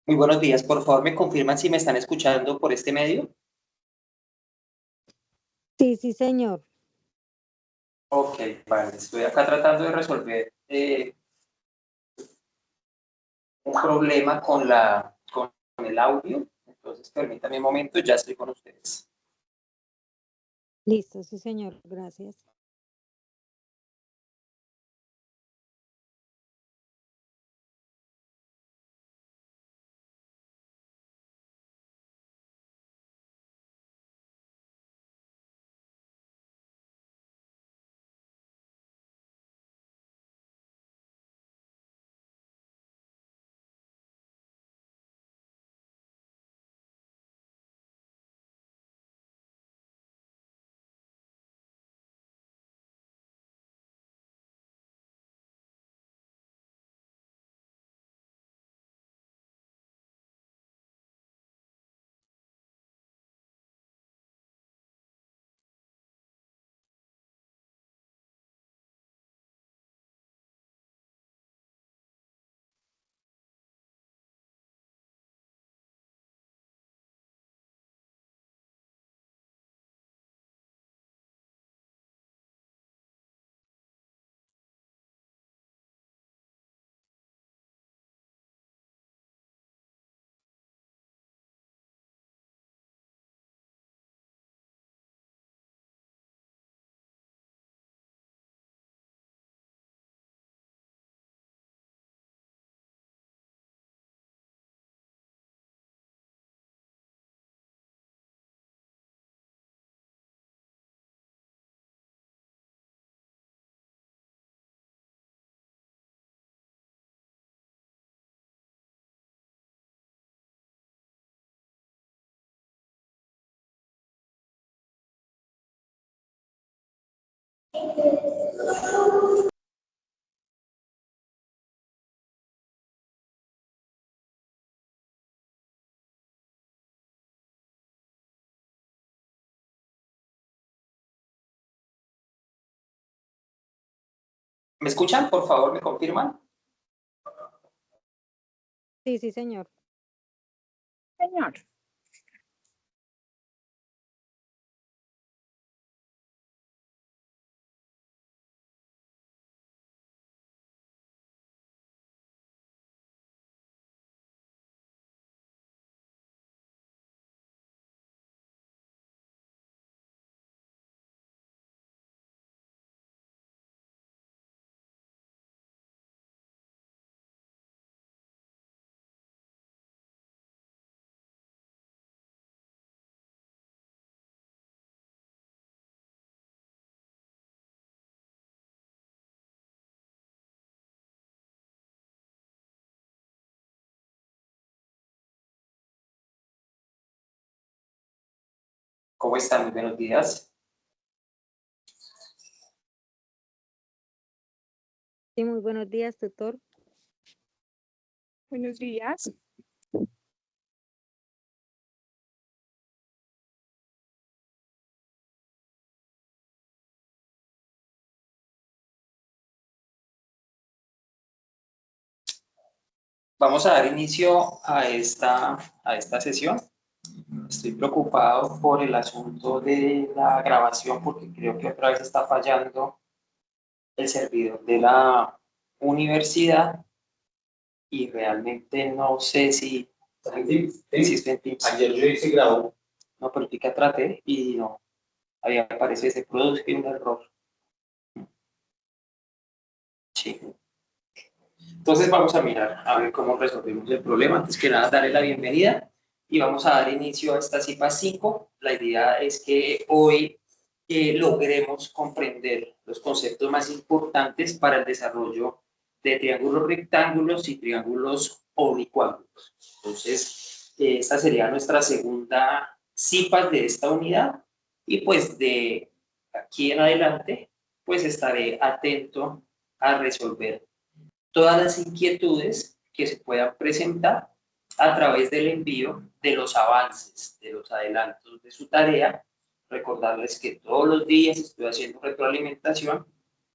Muy buenos días, por favor me confirman si me están escuchando por este medio. Sí, sí, señor. Ok, vale, estoy acá tratando de resolver un problema con el audio, entonces permítame un momento, ya estoy con ustedes. Listo, sí, señor. Gracias. ¿Me escuchan? Por favor, me confirman. Sí, sí, señor. Señor. ¿Cómo están? Muy buenos días. Sí, muy buenos días, tutor. Buenos días. Vamos a dar inicio a esta sesión. Estoy preocupado por el asunto de la grabación porque creo que otra vez está fallando el servidor de la universidad y realmente no sé si existe en Teams. Ayer yo hice grabó. No, pero sí que traté y no. Ahí aparece, se produce un error. Sí. Entonces vamos a mirar a ver cómo resolvemos el problema. Antes que nada, darle la bienvenida y vamos a dar inicio a esta CIPA 5. La idea es que hoy logremos comprender los conceptos más importantes para el desarrollo de triángulos rectángulos y triángulos oblicuángulos. Entonces, esta sería nuestra segunda CIPA de esta unidad y pues de aquí en adelante pues estaré atento a resolver todas las inquietudes que se puedan presentar a través del envío de los avances, de los adelantos de su tarea. Recordarles que todos los días estoy haciendo retroalimentación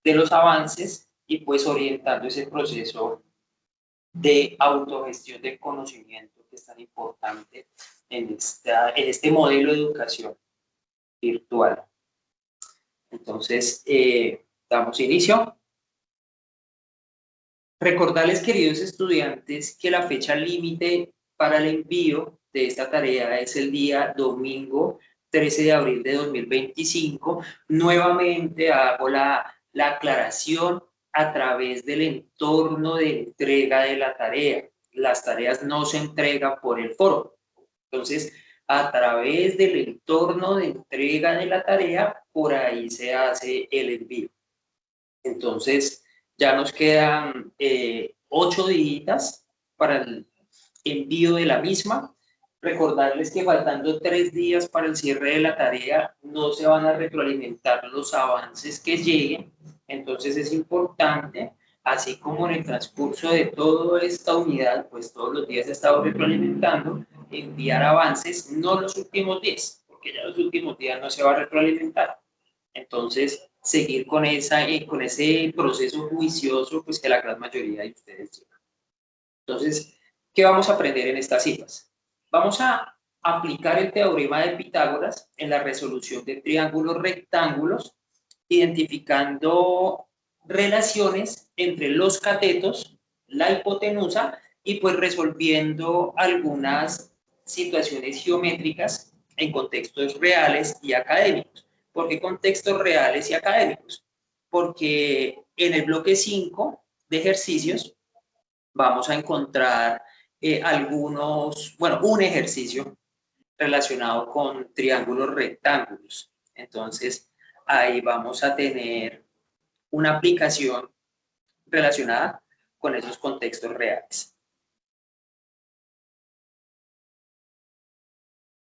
de los avances y pues orientando ese proceso de autogestión del conocimiento que es tan importante en este modelo de educación virtual. Entonces, damos inicio. Recordarles, queridos estudiantes, que la fecha límite para el envío de esta tarea es el día domingo 13 de abril de 2025. Nuevamente hago la aclaración a través del entorno de entrega de la tarea. Las tareas no se entregan por el foro. Entonces, a través del entorno de entrega de la tarea, por ahí se hace el envío. Entonces, ya nos quedan 8 días para el envío de la misma. Recordarles que faltando 3 días para el cierre de la tarea, no se van a retroalimentar los avances que lleguen. Entonces es importante, así como en el transcurso de toda esta unidad, pues todos los días he estado retroalimentando, enviar avances, no los últimos 10, porque ya los últimos días no se va a retroalimentar. Entonces, seguir con ese proceso juicioso, pues que la gran mayoría de ustedes llevan. Entonces, ¿qué vamos a aprender en estas citas? Vamos a aplicar el teorema de Pitágoras en la resolución de triángulos rectángulos, identificando relaciones entre los catetos, la hipotenusa, y pues resolviendo algunas situaciones geométricas en contextos reales y académicos. ¿Por qué contextos reales y académicos? Porque en el bloque 5 de ejercicios vamos a encontrar un ejercicio relacionado con triángulos rectángulos. Entonces, ahí vamos a tener una aplicación relacionada con esos contextos reales.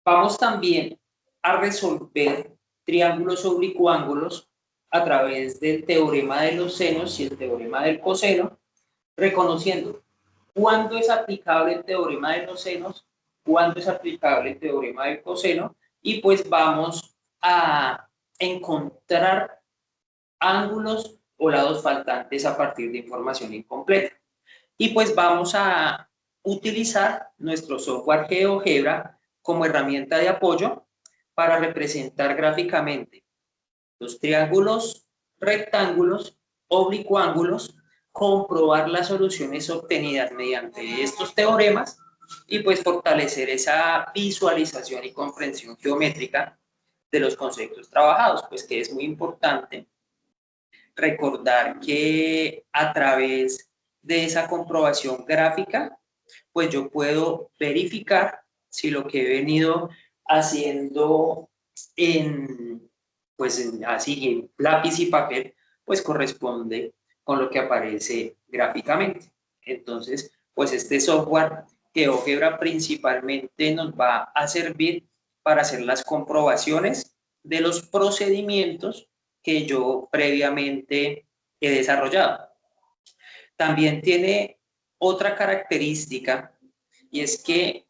Vamos también a resolver triángulos oblicuángulos a través del teorema de los senos y el teorema del coseno, reconociendo cuándo es aplicable el teorema de los senos, cuándo es aplicable el teorema del coseno, y pues vamos a encontrar ángulos o lados faltantes a partir de información incompleta. Y pues vamos a utilizar nuestro software GeoGebra como herramienta de apoyo para representar gráficamente los triángulos, rectángulos, oblicuángulos, comprobar las soluciones obtenidas mediante estos teoremas y pues fortalecer esa visualización y comprensión geométrica de los conceptos trabajados, pues que es muy importante recordar que a través de esa comprobación gráfica, pues yo puedo verificar si lo que he venido haciendo en lápiz y papel, pues corresponde con lo que aparece gráficamente. Entonces, pues este software GeoGebra principalmente nos va a servir para hacer las comprobaciones de los procedimientos que yo previamente he desarrollado. También tiene otra característica y es que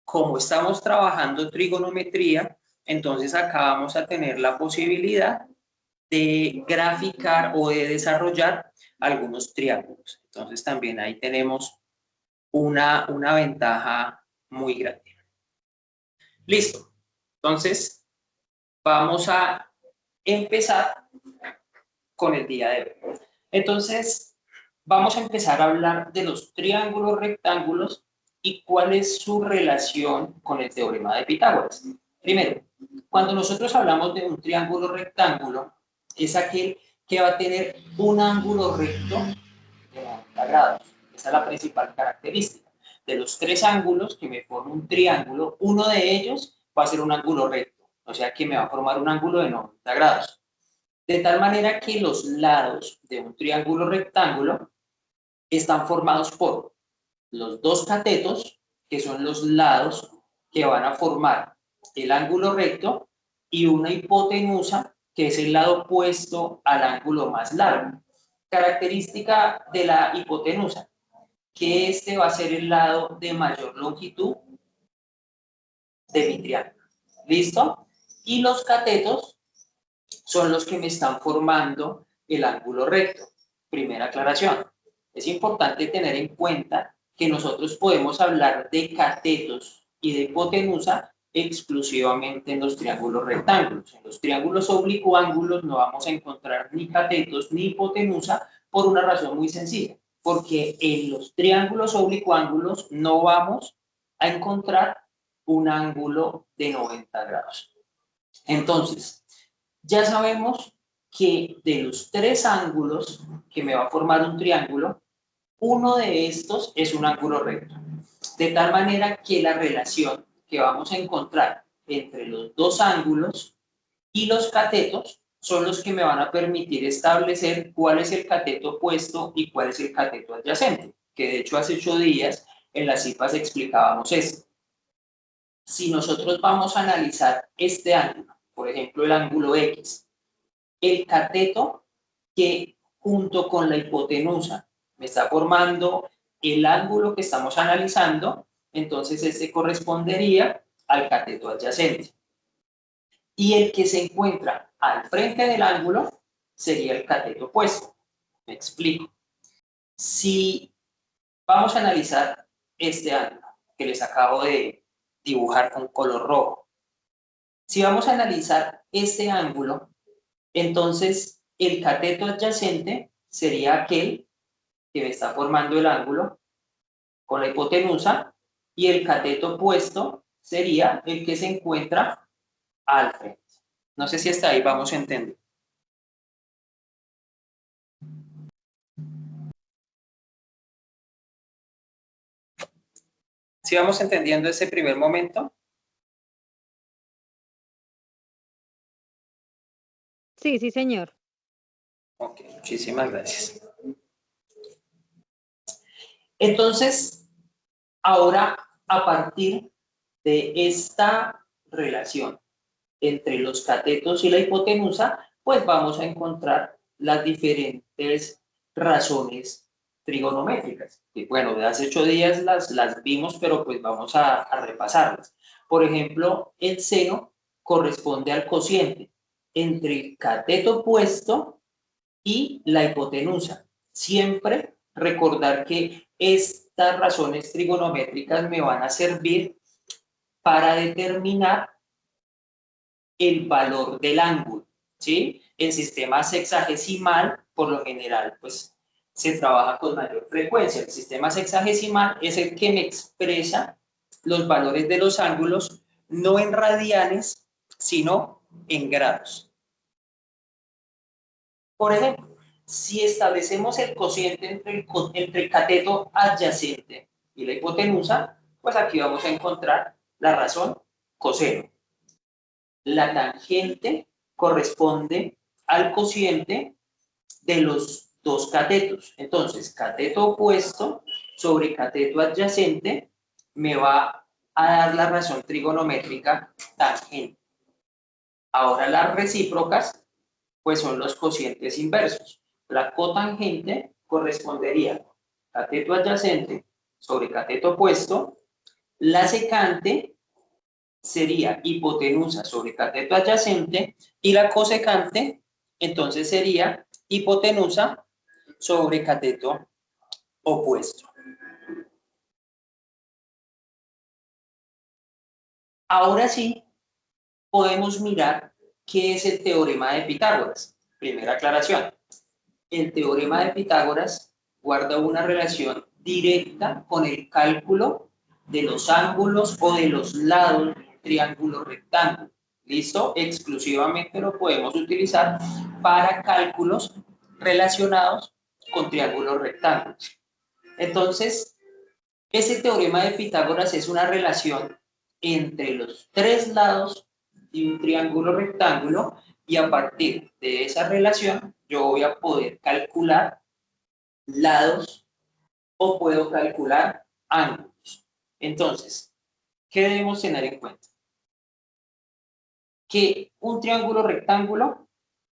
como estamos trabajando trigonometría, entonces acá vamos a tener la posibilidad de graficar o de desarrollar algunos triángulos. Entonces también ahí tenemos una ventaja muy grande. Listo. Entonces vamos a empezar con el día de hoy. Entonces vamos a empezar a hablar de los triángulos rectángulos y cuál es su relación con el teorema de Pitágoras. Primero, cuando nosotros hablamos de un triángulo rectángulo, es aquel que va a tener un ángulo recto de 90 grados. Esa es la principal característica. De los 3 ángulos que me forman un triángulo, uno de ellos va a ser un ángulo recto, o sea que me va a formar un ángulo de 90 grados. De tal manera que los lados de un triángulo rectángulo están formados por los 2 catetos, que son los lados que van a formar el ángulo recto, y una hipotenusa, que es el lado opuesto al ángulo más largo. Característica de la hipotenusa, que este va a ser el lado de mayor longitud de mi triángulo. ¿Listo? Y los catetos son los que me están formando el ángulo recto. Primera aclaración. Es importante tener en cuenta que nosotros podemos hablar de catetos y de hipotenusa exclusivamente en los triángulos rectángulos. En los triángulos oblicuángulos no vamos a encontrar ni catetos ni hipotenusa por una razón muy sencilla, porque en los triángulos oblicuángulos no vamos a encontrar un ángulo de 90 grados. Entonces, ya sabemos que de los tres ángulos que me va a formar un triángulo, uno de estos es un ángulo recto. De tal manera que la relación que vamos a encontrar entre los dos ángulos y los catetos son los que me van a permitir establecer cuál es el cateto opuesto y cuál es el cateto adyacente, que de hecho hace 8 días en las CIPAS explicábamos esto. Si nosotros vamos a analizar este ángulo, por ejemplo el ángulo X, el cateto que junto con la hipotenusa me está formando el ángulo que estamos analizando, entonces este correspondería al cateto adyacente. Y el que se encuentra al frente del ángulo sería el cateto opuesto. Me explico. Si vamos a analizar este ángulo que les acabo de dibujar con color rojo, si vamos a analizar este ángulo, entonces el cateto adyacente sería aquel que me está formando el ángulo con la hipotenusa y el cateto opuesto sería el que se encuentra al frente. No sé si hasta ahí vamos a entender. ¿Sí vamos entendiendo ese primer momento? Sí, sí, señor. Ok, muchísimas gracias. Entonces, ahora, a partir de esta relación entre los catetos y la hipotenusa, pues vamos a encontrar las diferentes razones trigonométricas. Que bueno, de hace 8 días las vimos, pero pues vamos a repasarlas. Por ejemplo, el seno corresponde al cociente entre el cateto opuesto y la hipotenusa. Siempre recordar que estas razones trigonométricas me van a servir para determinar el valor del ángulo, ¿sí? En sistema sexagesimal, por lo general, pues se trabaja con mayor frecuencia. El sistema sexagesimal es el que me expresa los valores de los ángulos no en radianes, sino en grados. Por ejemplo, si establecemos el cociente entre el cateto adyacente y la hipotenusa, pues aquí vamos a encontrar la razón coseno. La tangente corresponde al cociente de los dos catetos. Entonces, cateto opuesto sobre cateto adyacente me va a dar la razón trigonométrica tangente. Ahora las recíprocas, pues son los cocientes inversos. La cotangente correspondería a cateto adyacente sobre cateto opuesto. La secante sería hipotenusa sobre cateto adyacente y la cosecante entonces sería hipotenusa sobre cateto opuesto. Ahora sí podemos mirar qué es el teorema de Pitágoras. Primera aclaración. El teorema de Pitágoras guarda una relación directa con el cálculo de los ángulos o de los lados de un triángulo rectángulo. ¿Listo? Exclusivamente lo podemos utilizar para cálculos relacionados con triángulos rectángulos. Entonces, ese teorema de Pitágoras es una relación entre los tres lados de un triángulo rectángulo y a partir de esa relación yo voy a poder calcular lados o puedo calcular ángulos. Entonces, ¿qué debemos tener en cuenta? Que un triángulo rectángulo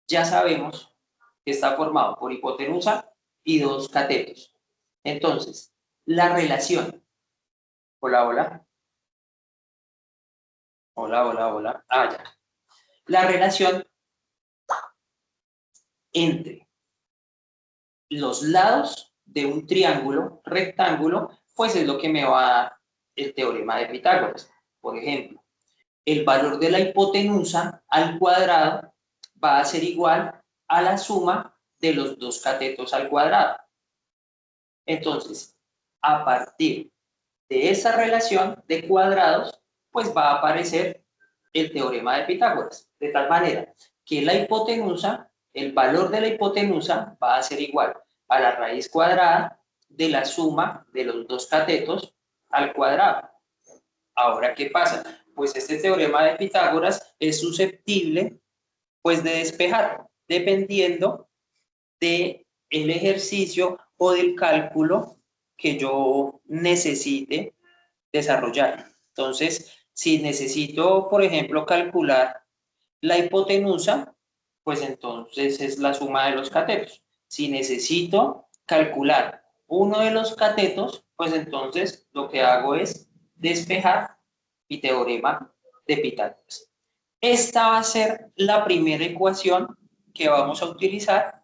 ya sabemos que está formado por hipotenusa y dos catetos. Entonces, la relación, hola, hola, hola, hola, hola, ya. La relación entre los lados de un triángulo rectángulo pues es lo que me va a dar el teorema de Pitágoras. Por ejemplo, el valor de la hipotenusa al cuadrado va a ser igual a la suma de los dos catetos al cuadrado. Entonces, a partir de esa relación de cuadrados, pues va a aparecer el teorema de Pitágoras, de tal manera que la hipotenusa, el valor de la hipotenusa va a ser igual a la raíz cuadrada de la suma de los dos catetos al cuadrado. Ahora, ¿qué pasa? Pues este teorema de Pitágoras es susceptible, pues, de despejar, dependiendo del ejercicio o del cálculo que yo necesite desarrollar. Entonces, si necesito, por ejemplo, calcular la hipotenusa, pues entonces es la suma de los catetos. Si necesito calcular uno de los catetos, pues entonces lo que hago es despejar mi teorema de Pitágoras. Esta va a ser la primera ecuación que vamos a utilizar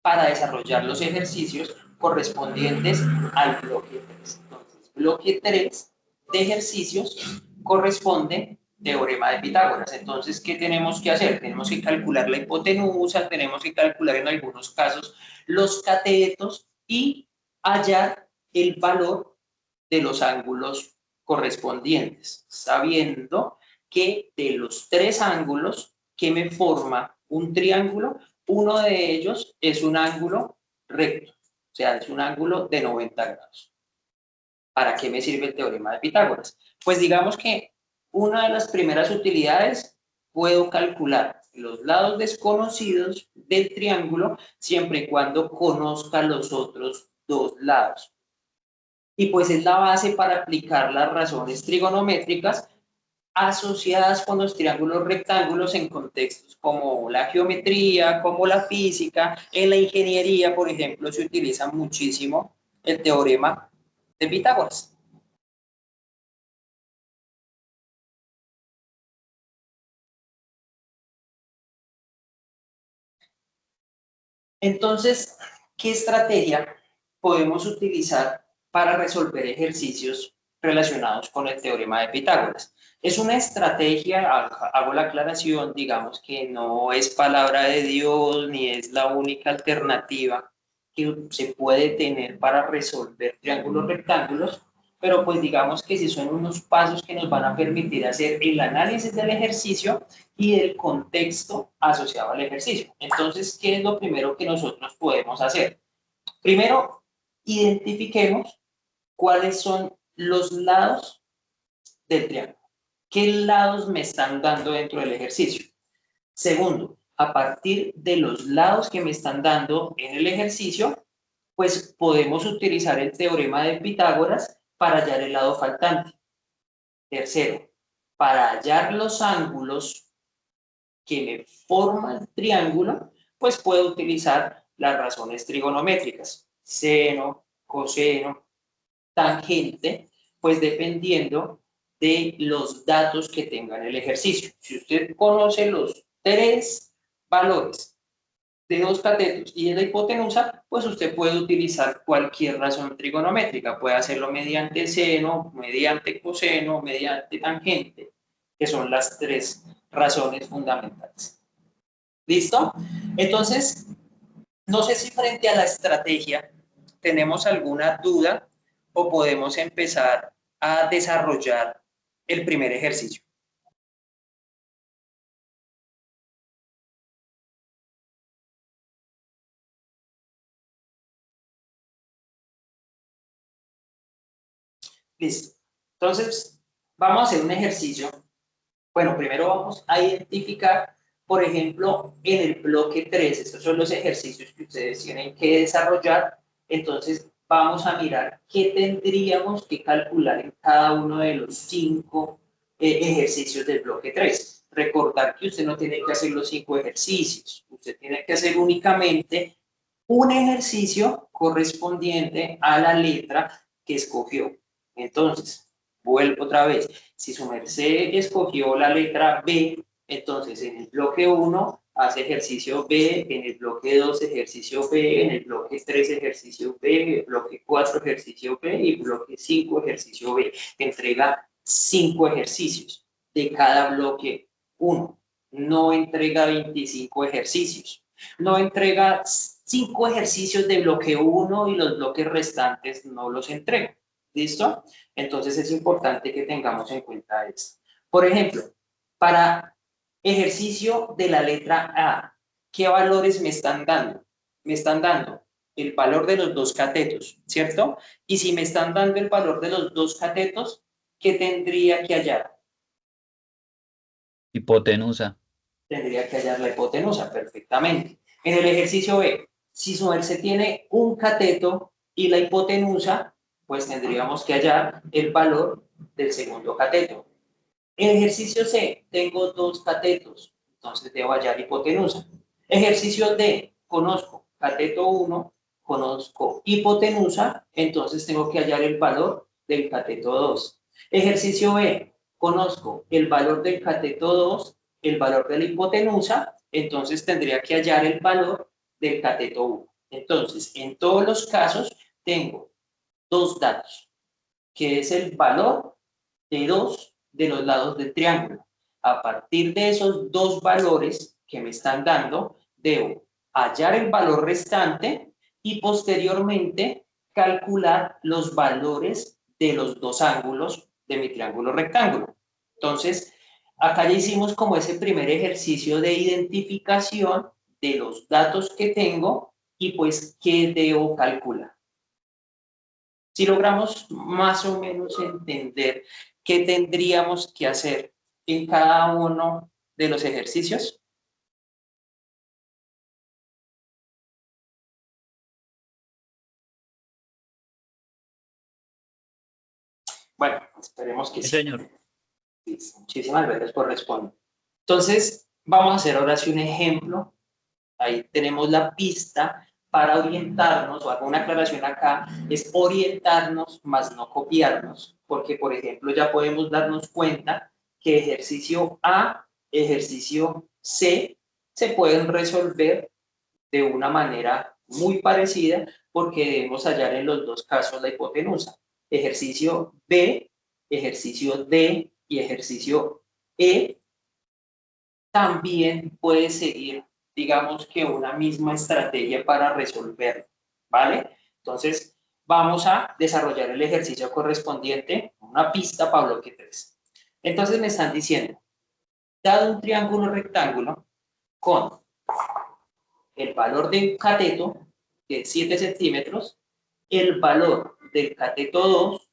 para desarrollar los ejercicios correspondientes al bloque 3. Entonces, bloque 3 de ejercicios corresponde teorema de Pitágoras. Entonces, ¿qué tenemos que hacer? Tenemos que calcular la hipotenusa, tenemos que calcular en algunos casos los catetos y hallar el valor de los ángulos correspondientes, sabiendo que de los tres ángulos que me forma un triángulo, uno de ellos es un ángulo recto, o sea, es un ángulo de 90 grados. ¿Para qué me sirve el teorema de Pitágoras? Pues digamos que una de las primeras utilidades, puedo calcular los lados desconocidos del triángulo siempre y cuando conozca los otros dos lados. Y pues es la base para aplicar las razones trigonométricas asociadas con los triángulos rectángulos en contextos como la geometría, como la física. En la ingeniería, por ejemplo, se utiliza muchísimo el teorema de Pitágoras. Entonces, ¿qué estrategia podemos utilizar para resolver ejercicios relacionados con el teorema de Pitágoras? Es una estrategia, hago la aclaración, digamos que no es palabra de Dios ni es la única alternativa que se puede tener para resolver triángulos rectángulos, pero pues digamos que sí son unos pasos que nos van a permitir hacer el análisis del ejercicio y del contexto asociado al ejercicio. Entonces, ¿qué es lo primero que nosotros podemos hacer? Primero, identifiquemos cuáles son los lados del triángulo. ¿Qué lados me están dando dentro del ejercicio? Segundo, a partir de los lados que me están dando en el ejercicio, pues podemos utilizar el teorema de Pitágoras para hallar el lado faltante. Tercero, para hallar los ángulos que me forma el triángulo, pues puedo utilizar las razones trigonométricas, seno, coseno, tangente, pues dependiendo de los datos que tenga en el ejercicio. Si usted conoce los tres valores de dos catetos y de la hipotenusa, pues usted puede utilizar cualquier razón trigonométrica, puede hacerlo mediante seno, mediante coseno, mediante tangente, que son las tres razones fundamentales. ¿Listo? Entonces, no sé si frente a la estrategia tenemos alguna duda o podemos empezar a desarrollar el primer ejercicio. Listo. Entonces, vamos a hacer un ejercicio. Bueno, primero vamos a identificar, por ejemplo, en el bloque 3, estos son los ejercicios que ustedes tienen que desarrollar. Entonces, vamos a mirar qué tendríamos que calcular en cada uno de los 5 ejercicios del bloque 3. Recordar que usted no tiene que hacer los 5 ejercicios, usted tiene que hacer únicamente un ejercicio correspondiente a la letra que escogió. Entonces, vuelvo otra vez. Si su merced escogió la letra B, entonces en el bloque 1 hace ejercicio B, en el bloque 2 ejercicio B, en el bloque 3 ejercicio B, en el bloque 4 ejercicio B y bloque 5 ejercicio B. Entrega 5 ejercicios de cada bloque 1. No entrega 25 ejercicios. No entrega 5 ejercicios de bloque 1 y los bloques restantes no los entrega. ¿Listo? Entonces es importante que tengamos en cuenta esto. Por ejemplo, para ejercicio de la letra A, ¿qué valores me están dando? Me están dando el valor de los dos catetos, ¿cierto? Y si me están dando el valor de los dos catetos, ¿qué tendría que hallar? Hipotenusa. Tendría que hallar la hipotenusa, perfectamente. En el ejercicio B, si su merced tiene un cateto y la hipotenusa, pues tendríamos que hallar el valor del segundo cateto. En ejercicio C, tengo dos catetos, entonces debo hallar hipotenusa. Ejercicio D, conozco cateto 1, conozco hipotenusa, entonces tengo que hallar el valor del cateto 2. Ejercicio B, conozco el valor del cateto 2, el valor de la hipotenusa, entonces tendría que hallar el valor del cateto 1. Entonces, en todos los casos, tengo dos datos, que es el valor de dos de los lados del triángulo. A partir de esos dos valores que me están dando, debo hallar el valor restante y posteriormente calcular los valores de los dos ángulos de mi triángulo rectángulo. Entonces, acá ya hicimos como ese primer ejercicio de identificación de los datos que tengo y pues qué debo calcular. Si logramos más o menos entender qué tendríamos que hacer en cada uno de los ejercicios. Bueno, esperemos que Sí, sí. señor. Muchísimas gracias por responder. Entonces, vamos a hacer ahora sí un ejemplo. Ahí tenemos la pista para orientarnos, o hago una aclaración acá, es orientarnos más no copiarnos, porque por ejemplo ya podemos darnos cuenta que ejercicio A, ejercicio C, se pueden resolver de una manera muy parecida porque debemos hallar en los dos casos la hipotenusa. Ejercicio B, ejercicio D y ejercicio E también puede seguir, digamos que una misma estrategia para resolverlo, ¿vale? Entonces, vamos a desarrollar el ejercicio correspondiente, una pista para bloque 3. Entonces me están diciendo, dado un triángulo rectángulo con el valor de un cateto, que es 7 centímetros, el valor del cateto 2,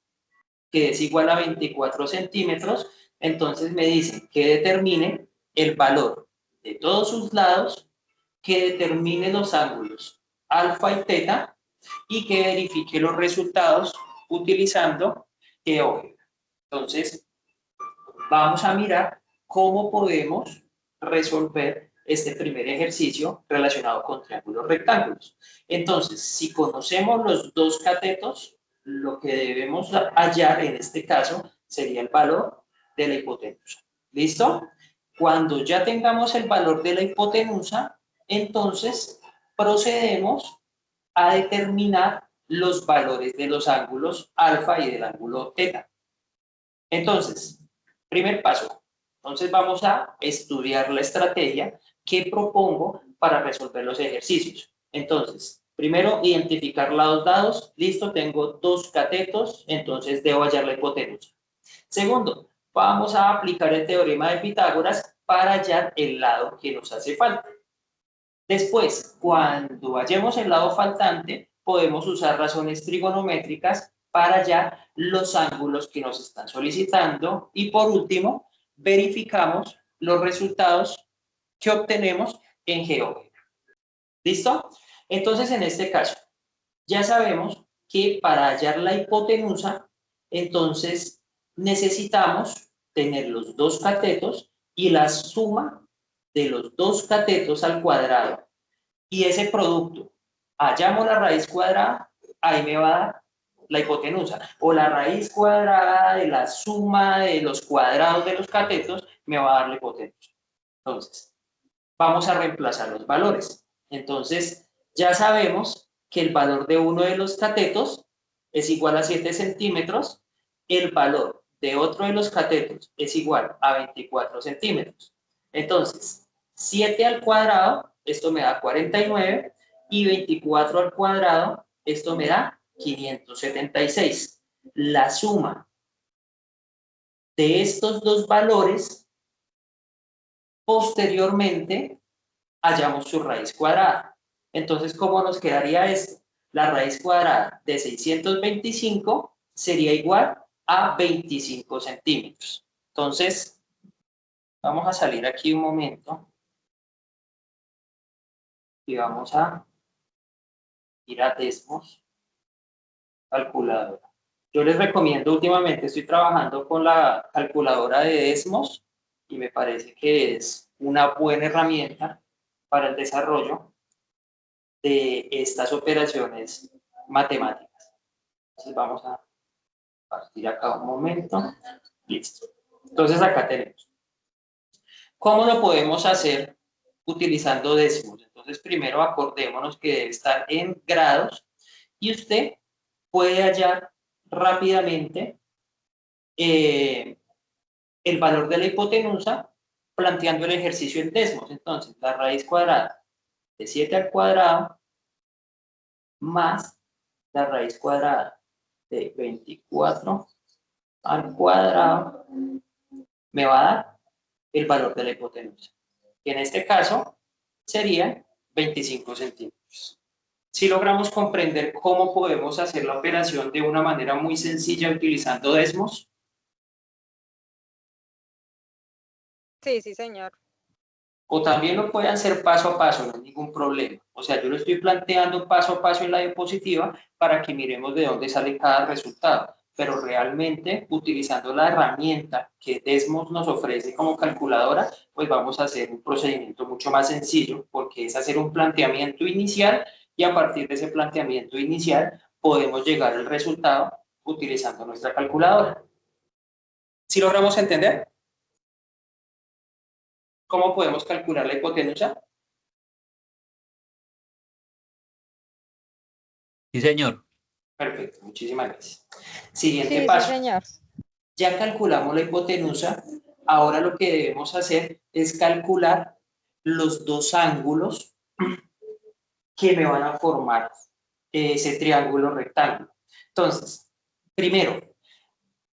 que es igual a 24 centímetros, entonces me dicen que determine el valor de todos sus lados, que determine los ángulos alfa y teta y que verifique los resultados utilizando GeoGebra. Entonces, vamos a mirar cómo podemos resolver este primer ejercicio relacionado con triángulos rectángulos. Entonces, si conocemos los dos catetos, lo que debemos hallar en este caso sería el valor de la hipotenusa. ¿Listo? Cuando ya tengamos el valor de la hipotenusa, entonces procedemos a determinar los valores de los ángulos alfa y del ángulo teta. Entonces, primer paso. Entonces vamos a estudiar la estrategia que propongo para resolver los ejercicios. Entonces, primero identificar lados dados. Listo, tengo dos catetos, entonces debo hallar la hipotenusa. Segundo, vamos a aplicar el teorema de Pitágoras para hallar el lado que nos hace falta. Después, cuando hallemos el lado faltante, podemos usar razones trigonométricas para hallar los ángulos que nos están solicitando. Y por último, verificamos los resultados que obtenemos en GeoGebra. ¿Listo? Entonces, en este caso, ya sabemos que para hallar la hipotenusa, entonces necesitamos tener los dos catetos y la suma de los dos catetos al cuadrado. Y ese producto, hallamos la raíz cuadrada, ahí me va a dar la hipotenusa. O la raíz cuadrada de la suma de los cuadrados de los catetos me va a dar la hipotenusa. Entonces, vamos a reemplazar los valores. Entonces, ya sabemos que el valor de uno de los catetos es igual a 7 centímetros, el valor de otro de los catetos es igual a 24 centímetros. Entonces, 7 al cuadrado, esto me da 49, y 24 al cuadrado, esto me da 576. La suma de estos dos valores, posteriormente, hallamos su raíz cuadrada. Entonces, ¿cómo nos quedaría esto? La raíz cuadrada de 625 sería igual a 25 centímetros. Entonces, vamos a salir aquí un momento y vamos a ir a Desmos, calculadora. Yo les recomiendo, últimamente estoy trabajando con la calculadora de Desmos y me parece que es una buena herramienta para el desarrollo de estas operaciones matemáticas. Entonces vamos a partir acá un momento. Listo. Entonces acá tenemos. ¿Cómo lo podemos hacer utilizando décimos? Entonces primero acordémonos que debe estar en grados y usted puede hallar rápidamente el valor de la hipotenusa planteando el ejercicio en décimos. Entonces la raíz cuadrada de 7 al cuadrado más la raíz cuadrada de 24 al cuadrado me va a dar el valor de la hipotenusa, que en este caso sería 25 centímetros. Si logramos comprender cómo podemos hacer la operación de una manera muy sencilla utilizando Desmos. Sí, sí, señor. O también lo pueden hacer paso a paso, no hay ningún problema. O sea, yo lo estoy planteando paso a paso en la diapositiva para que miremos de dónde sale cada resultado. Pero realmente, utilizando la herramienta que Desmos nos ofrece como calculadora, pues vamos a hacer un procedimiento mucho más sencillo, porque es hacer un planteamiento inicial y a partir de ese planteamiento inicial podemos llegar al resultado utilizando nuestra calculadora. ¿Sí logramos entender cómo podemos calcular la hipotenusa? Sí, señor. Perfecto, muchísimas gracias. Siguiente Sí, sí, paso. señor. Ya calculamos la hipotenusa, ahora lo que debemos hacer es calcular los dos ángulos que me van a formar ese triángulo rectángulo. Entonces, primero,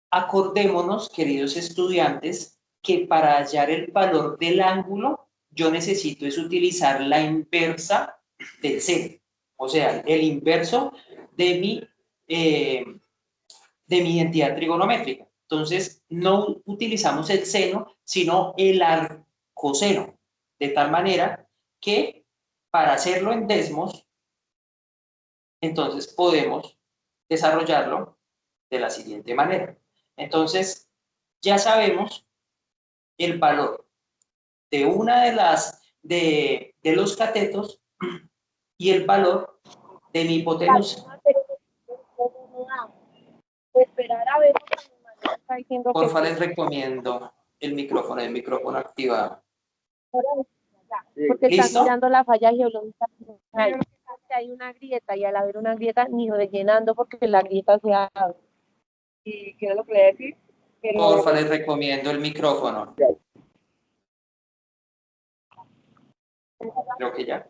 acordémonos, queridos estudiantes, que para hallar el valor del ángulo, yo necesito es utilizar la inversa del seno, o sea, el inverso de mi identidad trigonométrica. Entonces, no utilizamos el seno, sino el arcoseno, de tal manera que para hacerlo en Desmos, entonces podemos desarrollarlo de la siguiente manera. Entonces, ya sabemos el valor de una de los catetos y el valor de mi hipotenusa. Esperar a ver porque mi mamá está diciendo Porfa, que les recomiendo el micrófono activado. porque están ¿Listo? mirando la falla geológica. Hay una grieta y al haber una grieta ni rellenando porque la grieta se abre. ¿Y qué es lo que le voy a decir? Pero... Porfa, les recomiendo el micrófono. Creo que ya.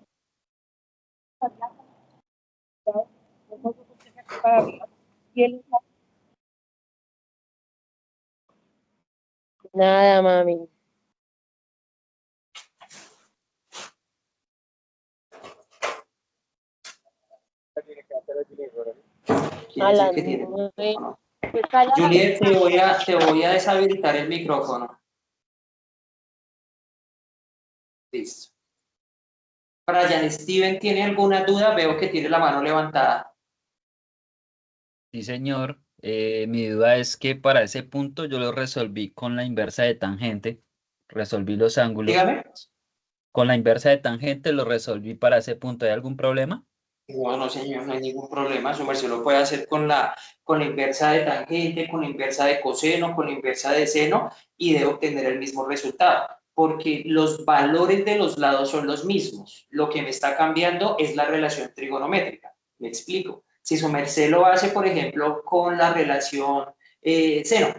Nada, mami. ¿Quién es el que tiene el micrófono? Pues Juliet, te voy a deshabilitar el micrófono. Listo. Brian, Steven, ¿tiene alguna duda? Veo que tiene la mano levantada. Sí, señor. Mi duda es que para ese punto yo lo resolví con la inversa de tangente. Resolví los ángulos. Dígame. Con la inversa de tangente lo resolví para ese punto. ¿Hay algún problema? No, no, señor, no hay ningún problema. Su merced lo puede hacer con la inversa de tangente, con la inversa de coseno, con la inversa de seno y debe obtener el mismo resultado. porque los valores de los lados son los mismos. Lo que me está cambiando es la relación trigonométrica. Me explico. Si su merced lo hace, por ejemplo, con la relación seno,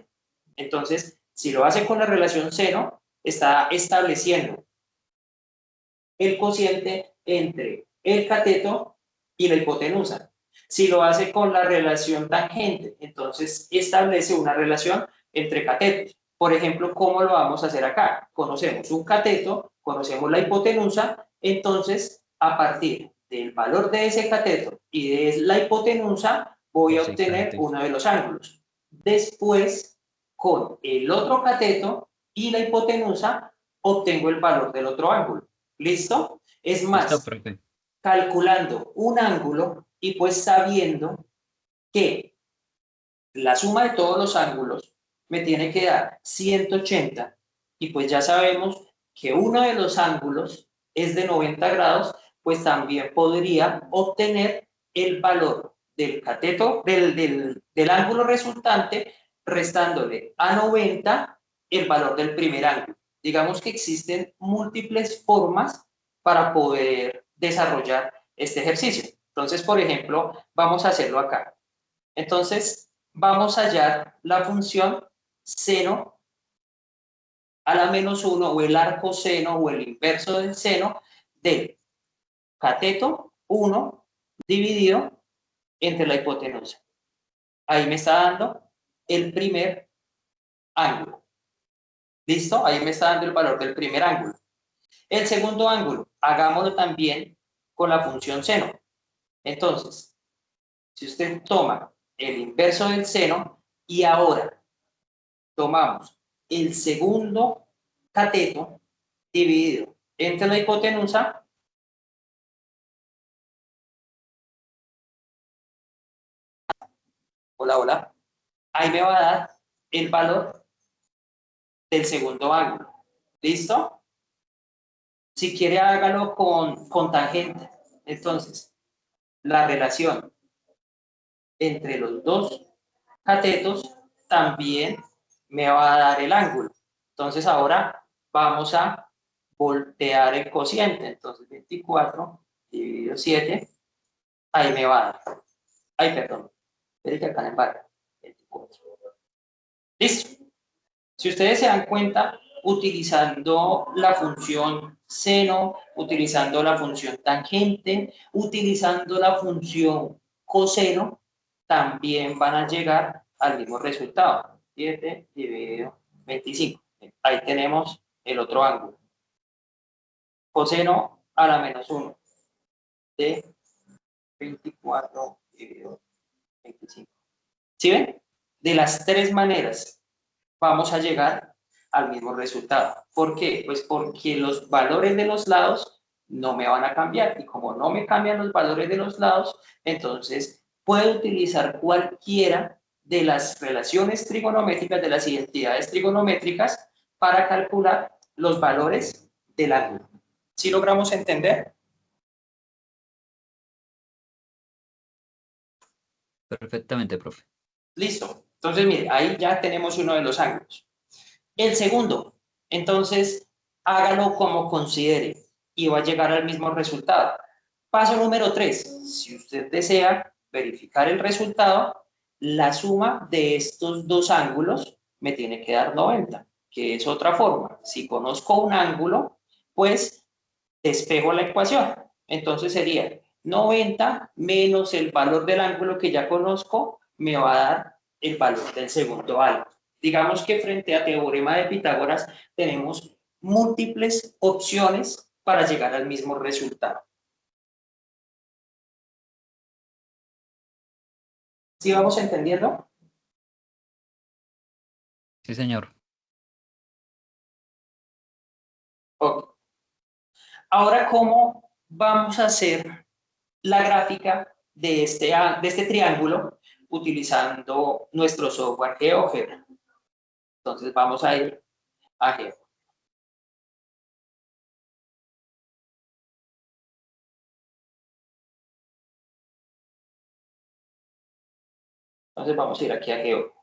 entonces, si lo hace con la relación seno, está estableciendo el cociente entre el cateto y la hipotenusa. Si lo hace con la relación tangente, entonces establece una relación entre catetos. Por ejemplo, ¿cómo lo vamos a hacer acá? Conocemos un cateto, conocemos la hipotenusa, entonces a partir del valor de ese cateto y de la hipotenusa voy a obtener Cosecante. uno de los ángulos. Después, con el otro cateto y la hipotenusa, obtengo el valor del otro ángulo. ¿Listo? Es Listo, más, profe. calculando un ángulo y pues sabiendo que la suma de todos los ángulos me tiene que dar 180 y pues ya sabemos que uno de los ángulos es de 90 grados, pues también podría obtener el valor del cateto, del ángulo resultante, restándole a 90 el valor del primer ángulo. Digamos que existen múltiples formas para poder desarrollar este ejercicio. Entonces, por ejemplo, vamos a hacerlo acá. Entonces, vamos a hallar la función seno a la menos 1 o el arco seno o el inverso del seno del cateto 1 dividido entre la hipotenusa. Ahí me está dando el primer ángulo. ¿Listo? Ahí me está dando el valor del primer ángulo. El segundo ángulo, hagámoslo también con la función seno. Entonces, si usted toma el inverso del seno y ahora tomamos el segundo cateto dividido entre la hipotenusa, ahí me va a dar el valor del segundo ángulo. ¿Listo? Si quiere, hágalo con tangente. Entonces, la relación entre los dos catetos también me va a dar el ángulo. Entonces, ahora vamos a voltear el cociente. Entonces, 24 dividido 7, ahí me va a dar. Ay, perdón. Espere que acá me embarca. 24. Listo. Si ustedes se dan cuenta, utilizando la función seno, utilizando la función tangente, utilizando la función coseno, también van a llegar al mismo resultado. 7 dividido 25. Ahí tenemos el otro ángulo. Coseno a la menos 1 de 24 dividido 25. ¿Sí ven? De las tres maneras vamos a llegar al mismo resultado. ¿Por qué? Pues porque los valores de los lados no me van a cambiar y como no me cambian los valores de los lados, entonces puedo utilizar cualquiera de las relaciones trigonométricas, de las identidades trigonométricas para calcular los valores del ángulo. ¿Sí logramos entender? Perfectamente, profe. Listo. Entonces, mire, ahí ya tenemos uno de los ángulos. El segundo, entonces, hágalo como considere y va a llegar al mismo resultado. Paso número 3. Si usted desea verificar el resultado, la suma de estos dos ángulos me tiene que dar 90, que es otra forma. Si conozco un ángulo, pues despejo la ecuación. Entonces sería 90 menos el valor del ángulo que ya conozco, me va a dar el valor del segundo ángulo. Digamos que frente a teorema de Pitágoras tenemos múltiples opciones para llegar al mismo resultado. ¿Sí vamos entendiendo? Sí, señor. Ok. Ahora, ¿cómo vamos a hacer la gráfica de este triángulo utilizando nuestro software GeoGebra? Entonces vamos a ir a GeoGebra. Entonces vamos a ir aquí a GeoGebra.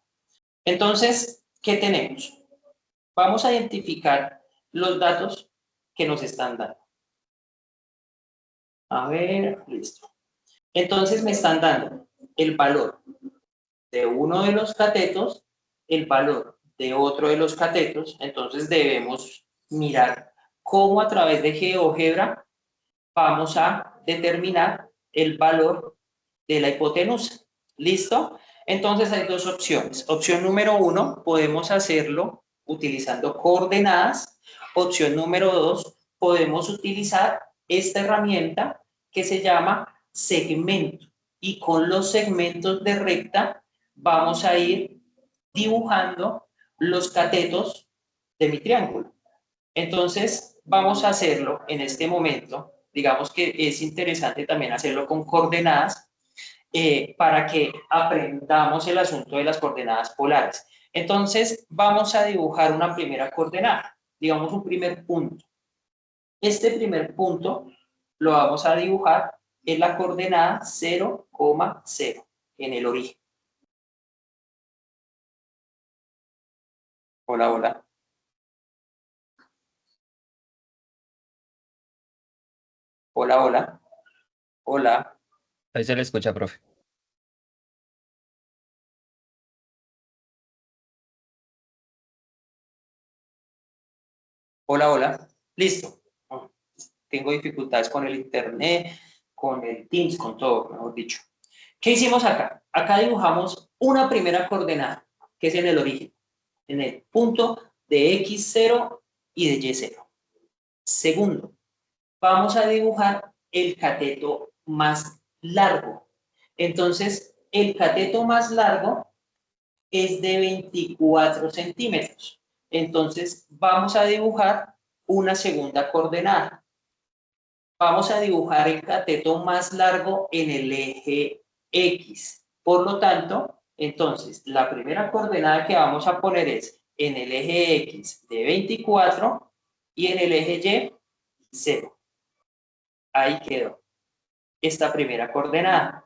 Entonces, ¿qué tenemos? Vamos a identificar los datos que nos están dando. A ver, listo. Entonces me están dando el valor de uno de los catetos, el valor de otro de los catetos. Entonces debemos mirar cómo a través de GeoGebra vamos a determinar el valor de la hipotenusa. ¿Listo? Entonces hay dos opciones. Opción número 1, podemos hacerlo utilizando coordenadas. Opción número 2, podemos utilizar esta herramienta que se llama segmento. Y con los segmentos de recta vamos a ir dibujando los catetos de mi triángulo. Entonces, vamos a hacerlo en este momento. Digamos que es interesante también hacerlo con coordenadas para que aprendamos el asunto de las coordenadas polares. Entonces, vamos a dibujar una primera coordenada, digamos un primer punto. Este primer punto lo vamos a dibujar en la coordenada 0,0, en el origen. Hola, hola. Hola, hola. Hola. Ahí se le escucha, profe. Hola, hola. Listo. Tengo dificultades con el internet, con el Teams, con todo, mejor dicho. ¿Qué hicimos acá? Acá dibujamos una primera coordenada, que es en el origen, en el punto de X0 y de Y0. Segundo, vamos a dibujar el cateto más largo. Entonces, el cateto más largo es de 24 centímetros. Entonces, vamos a dibujar una segunda coordenada. Vamos a dibujar el cateto más largo en el eje X. Por lo tanto, entonces, la primera coordenada que vamos a poner es en el eje X de 24 y en el eje Y 0. Ahí quedó esta primera coordenada.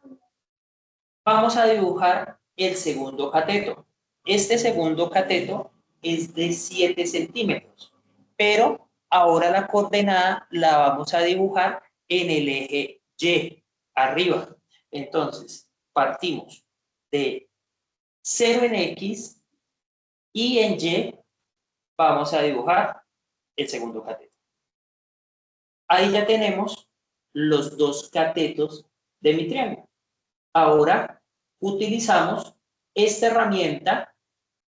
Vamos a dibujar el segundo cateto. Este segundo cateto es de 7 centímetros, pero ahora la coordenada la vamos a dibujar en el eje Y, arriba. Entonces, partimos de 0 en X y en Y vamos a dibujar el segundo cateto. Ahí ya tenemos los dos catetos de mi triángulo. Ahora utilizamos esta herramienta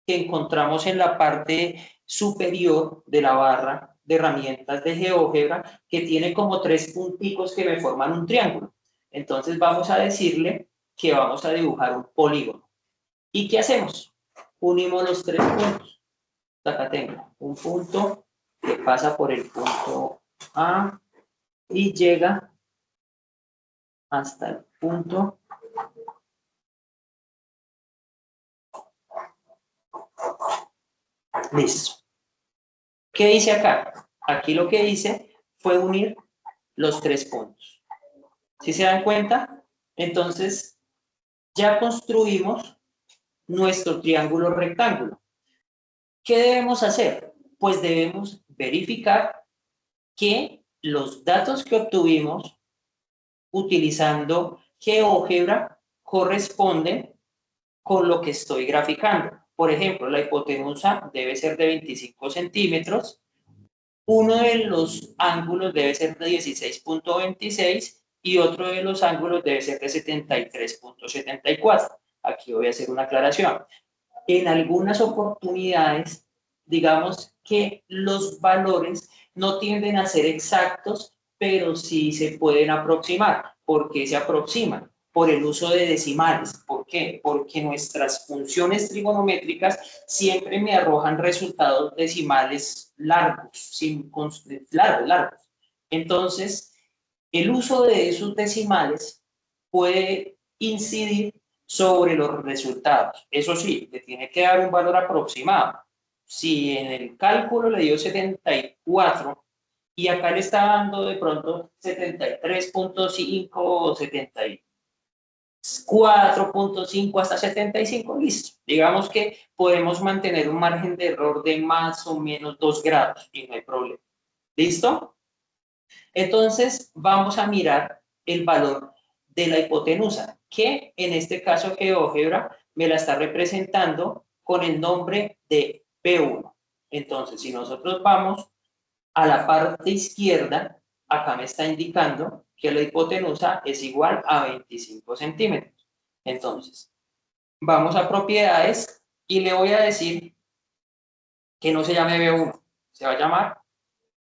que encontramos en la parte superior de la barra de herramientas de GeoGebra, que tiene como 3 punticos que me forman un triángulo. Entonces vamos a decirle que vamos a dibujar un polígono. ¿Y qué hacemos? Unimos los 3 puntos. Acá tengo un punto que pasa por el punto A y llega hasta el punto listo. ¿Qué hice acá? Aquí lo que hice fue unir los 3 puntos. ¿Sí se dan cuenta? Entonces, ya construimos nuestro triángulo rectángulo. ¿Qué debemos hacer? Pues debemos verificar que los datos que obtuvimos utilizando GeoGebra corresponden con lo que estoy graficando. Por ejemplo, la hipotenusa debe ser de 25 centímetros, uno de los ángulos debe ser de 16.26 y otro de los ángulos debe ser de 73.74. Aquí voy a hacer una aclaración. En algunas oportunidades, digamos que los valores no tienden a ser exactos, pero sí se pueden aproximar. ¿Por qué se aproximan? Por el uso de decimales. ¿Por qué? Porque nuestras funciones trigonométricas siempre me arrojan resultados decimales largos, largos. Entonces, el uso de esos decimales puede incidir sobre los resultados. Eso sí, le tiene que dar un valor aproximado. Si en el cálculo le dio 74 y acá le está dando de pronto 73.5 o 70, 4.5 hasta 75, listo. Digamos que podemos mantener un margen de error de más o menos 2 grados y no hay problema. ¿Listo? Entonces, vamos a mirar el valor de la hipotenusa, que en este caso GeoGebra me la está representando con el nombre de P1. Entonces, si nosotros vamos a la parte izquierda, acá me está indicando que la hipotenusa es igual a 25 centímetros. Entonces, vamos a propiedades y le voy a decir que no se llame B1, se va a llamar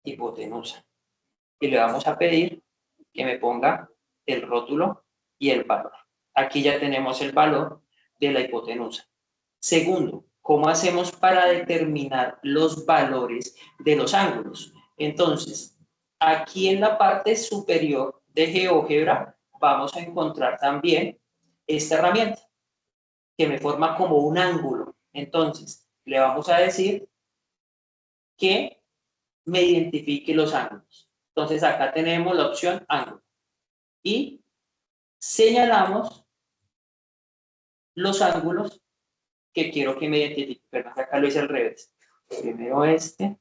hipotenusa. Y le vamos a pedir que me ponga el rótulo y el valor. Aquí ya tenemos el valor de la hipotenusa. Segundo, ¿cómo hacemos para determinar los valores de los ángulos? Entonces, aquí en la parte superior de GeoGebra vamos a encontrar también esta herramienta que me forma como un ángulo. Entonces, le vamos a decir que me identifique los ángulos. Entonces, acá tenemos la opción ángulo y señalamos los ángulos que quiero que me identifique. Perdón, acá lo hice al revés. Primero este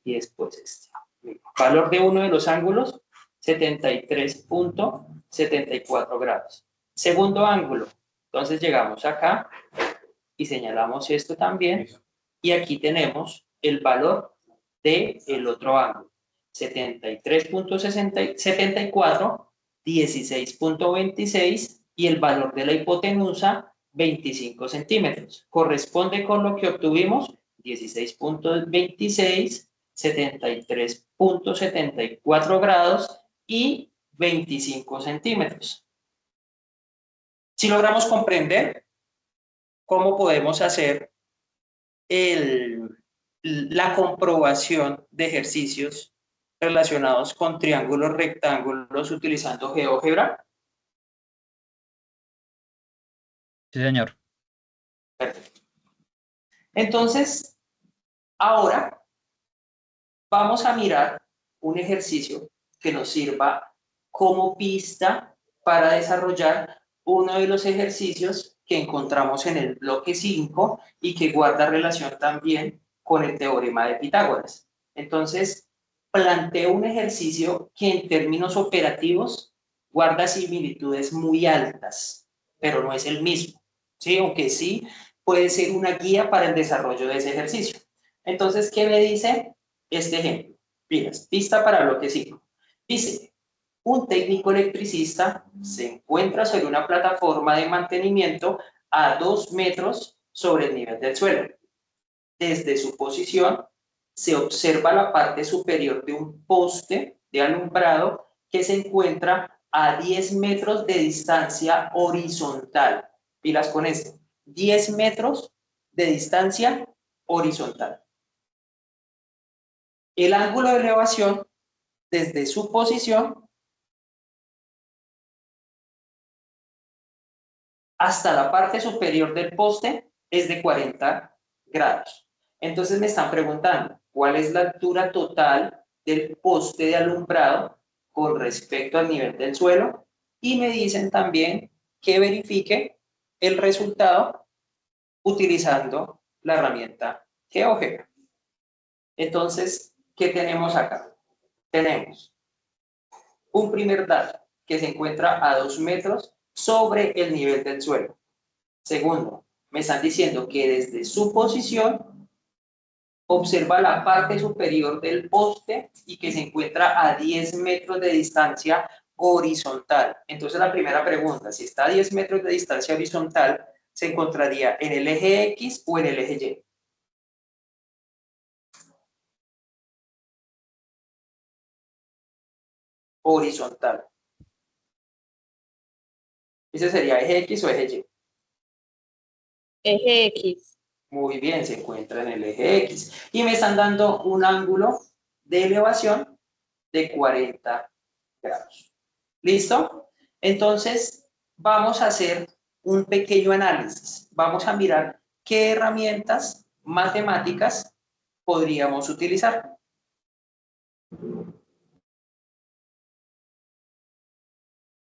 y después este. Valor de uno de los ángulos, 73.74 grados. Segundo ángulo. Entonces llegamos acá y señalamos esto también. Y aquí tenemos el valor del otro ángulo. 73.74, 16.26 y el valor de la hipotenusa 25 centímetros. Corresponde con lo que obtuvimos 16.26, 73.74 grados y 25 centímetros. Si logramos comprender cómo podemos hacer la comprobación de ejercicios relacionados con triángulos rectángulos utilizando GeoGebra. Sí, señor. Perfecto. Entonces, ahora vamos a mirar un ejercicio que nos sirva como pista para desarrollar uno de los ejercicios que encontramos en el bloque 5 y que guarda relación también con el teorema de Pitágoras. Entonces, planteo un ejercicio que en términos operativos guarda similitudes muy altas, pero no es el mismo, ¿sí? Aunque sí puede ser una guía para el desarrollo de ese ejercicio. Entonces, ¿qué me dice este ejemplo? Miras, pista para bloque 5. Dice, un técnico electricista se encuentra sobre una plataforma de mantenimiento a 2 metros sobre el nivel del suelo. Desde su posición se observa la parte superior de un poste de alumbrado que se encuentra a 10 metros de distancia horizontal. Pilas con esto, 10 metros de distancia horizontal. El ángulo de elevación desde su posición hasta la parte superior del poste es de 40 grados. Entonces me están preguntando, ¿cuál es la altura total del poste de alumbrado con respecto al nivel del suelo? Y me dicen también que verifique el resultado utilizando la herramienta GeoGebra. Entonces, ¿qué tenemos acá? Tenemos un primer dato que se encuentra a 2 metros sobre el nivel del suelo. Segundo, me están diciendo que desde su posición observa la parte superior del poste y que se encuentra a 10 metros de distancia horizontal. Entonces la primera pregunta, si está a 10 metros de distancia horizontal, ¿se encontraría en el eje X o en el eje Y? Horizontal. ¿Ese sería eje X o eje Y? Eje X. Muy bien, se encuentra en el eje X. Y me están dando un ángulo de elevación de 40 grados. ¿Listo? Entonces, vamos a hacer un pequeño análisis. Vamos a mirar qué herramientas matemáticas podríamos utilizar.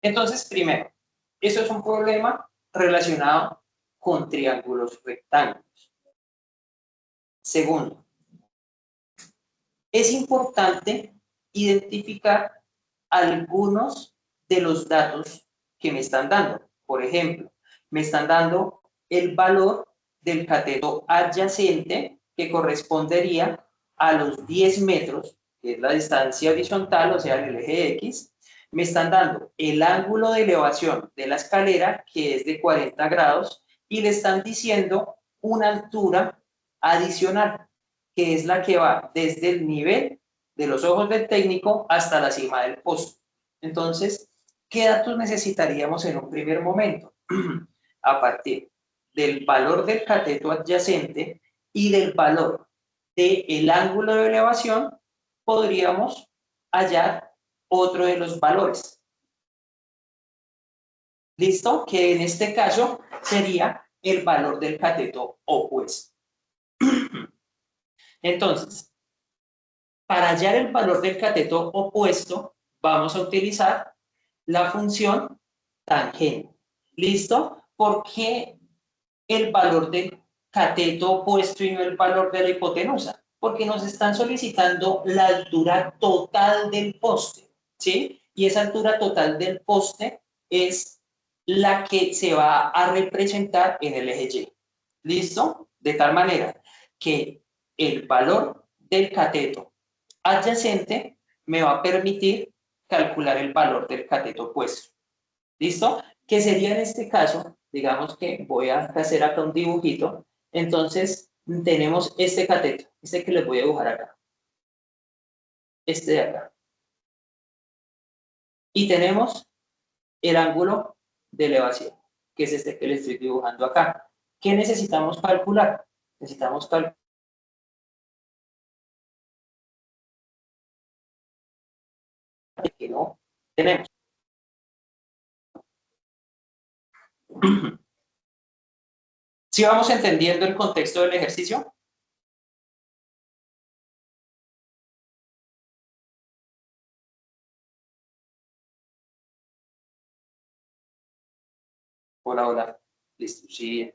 Entonces, primero, eso es un problema relacionado con triángulos rectángulos. Segundo, es importante identificar algunos de los datos que me están dando. Por ejemplo, me están dando el valor del cateto adyacente, que correspondería a los 10 metros, que es la distancia horizontal, o sea, el eje X. Me están dando el ángulo de elevación de la escalera, que es de 40 grados, y le están diciendo una altura adicional, que es la que va desde el nivel de los ojos del técnico hasta la cima del poste. Entonces, ¿qué datos necesitaríamos en un primer momento? A partir del valor del cateto adyacente y del valor del ángulo de elevación, podríamos hallar otro de los valores. ¿Listo? Que en este caso sería el valor del cateto opuesto. Entonces, para hallar el valor del cateto opuesto, vamos a utilizar la función tangente. ¿Listo? ¿Por qué el valor del cateto opuesto y no el valor de la hipotenusa? Porque nos están solicitando la altura total del poste, ¿sí? Y esa altura total del poste es la que se va a representar en el eje Y. ¿Listo? De tal manera que el valor del cateto adyacente me va a permitir calcular el valor del cateto opuesto. ¿Listo? ¿Qué sería en este caso? Digamos que voy a hacer acá un dibujito. Entonces, tenemos este cateto, este que les voy a dibujar acá. Este de acá. Y tenemos el ángulo de elevación, que es este que les estoy dibujando acá. ¿Qué necesitamos calcular? Necesitamos calcular que no tenemos. ¿Sí vamos entendiendo el contexto del ejercicio? Hola, hola. Listo, sí.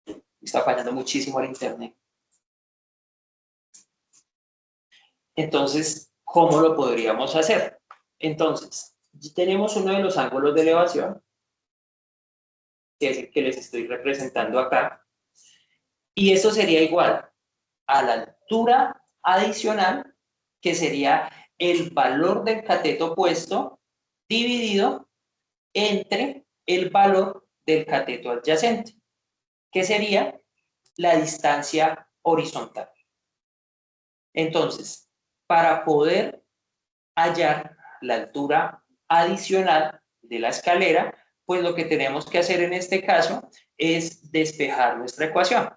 Me está fallando muchísimo el internet. Entonces, ¿cómo lo podríamos hacer? Entonces, tenemos uno de los ángulos de elevación, que es el que les estoy representando acá, y eso sería igual a la altura adicional, que sería el valor del cateto opuesto dividido entre el valor del cateto adyacente, que sería la distancia horizontal. Entonces, para poder hallar la altura adicional de la escalera, pues lo que tenemos que hacer en este caso es despejar nuestra ecuación.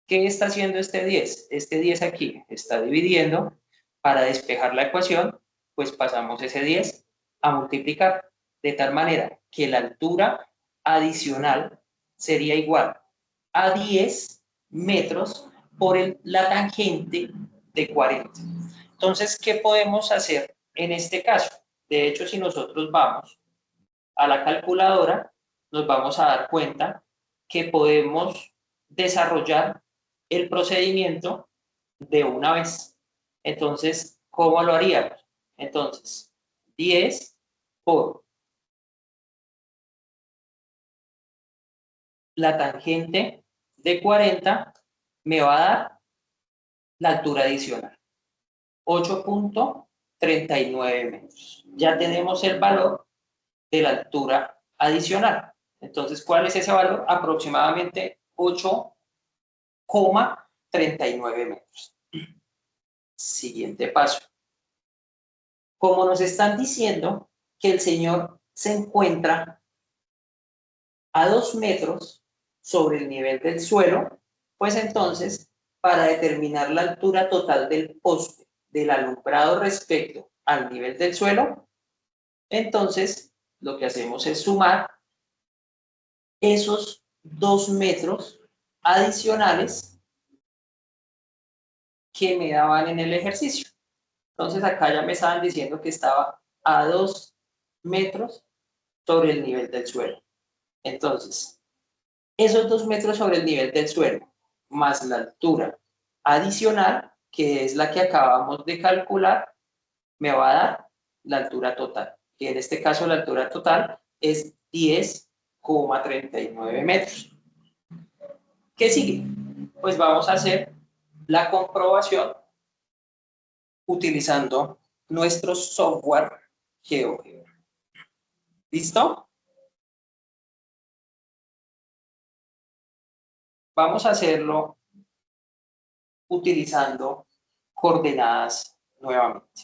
¿Qué está haciendo este 10? Este 10 aquí está dividiendo. Para despejar la ecuación, pues pasamos ese 10 a multiplicar, de tal manera que la altura adicional sería igual a 10 metros por la tangente de 40. Entonces, ¿qué podemos hacer en este caso? De hecho, si nosotros vamos a la calculadora, nos vamos a dar cuenta que podemos desarrollar el procedimiento de una vez. Entonces, ¿cómo lo haríamos? Entonces, 10 por la tangente de 40 me va a dar la altura adicional, 8.39 metros. Ya tenemos el valor de la altura adicional. Entonces, ¿cuál es ese valor? Aproximadamente 8,39 metros. Siguiente paso. Como nos están diciendo que el señor se encuentra a 2 metros sobre el nivel del suelo, pues entonces, para determinar la altura total del poste del alumbrado respecto al nivel del suelo, entonces lo que hacemos es sumar esos 2 metros adicionales que me daban en el ejercicio. Entonces acá ya me estaban diciendo que estaba a 2 metros sobre el nivel del suelo. Entonces, esos 2 metros sobre el nivel del suelo, más la altura adicional, que es la que acabamos de calcular, me va a dar la altura total, que en este caso la altura total es 10,39 metros. ¿Qué sigue? Pues vamos a hacer la comprobación utilizando nuestro software GeoGebra. ¿Listo? Vamos a hacerlo utilizando coordenadas nuevamente.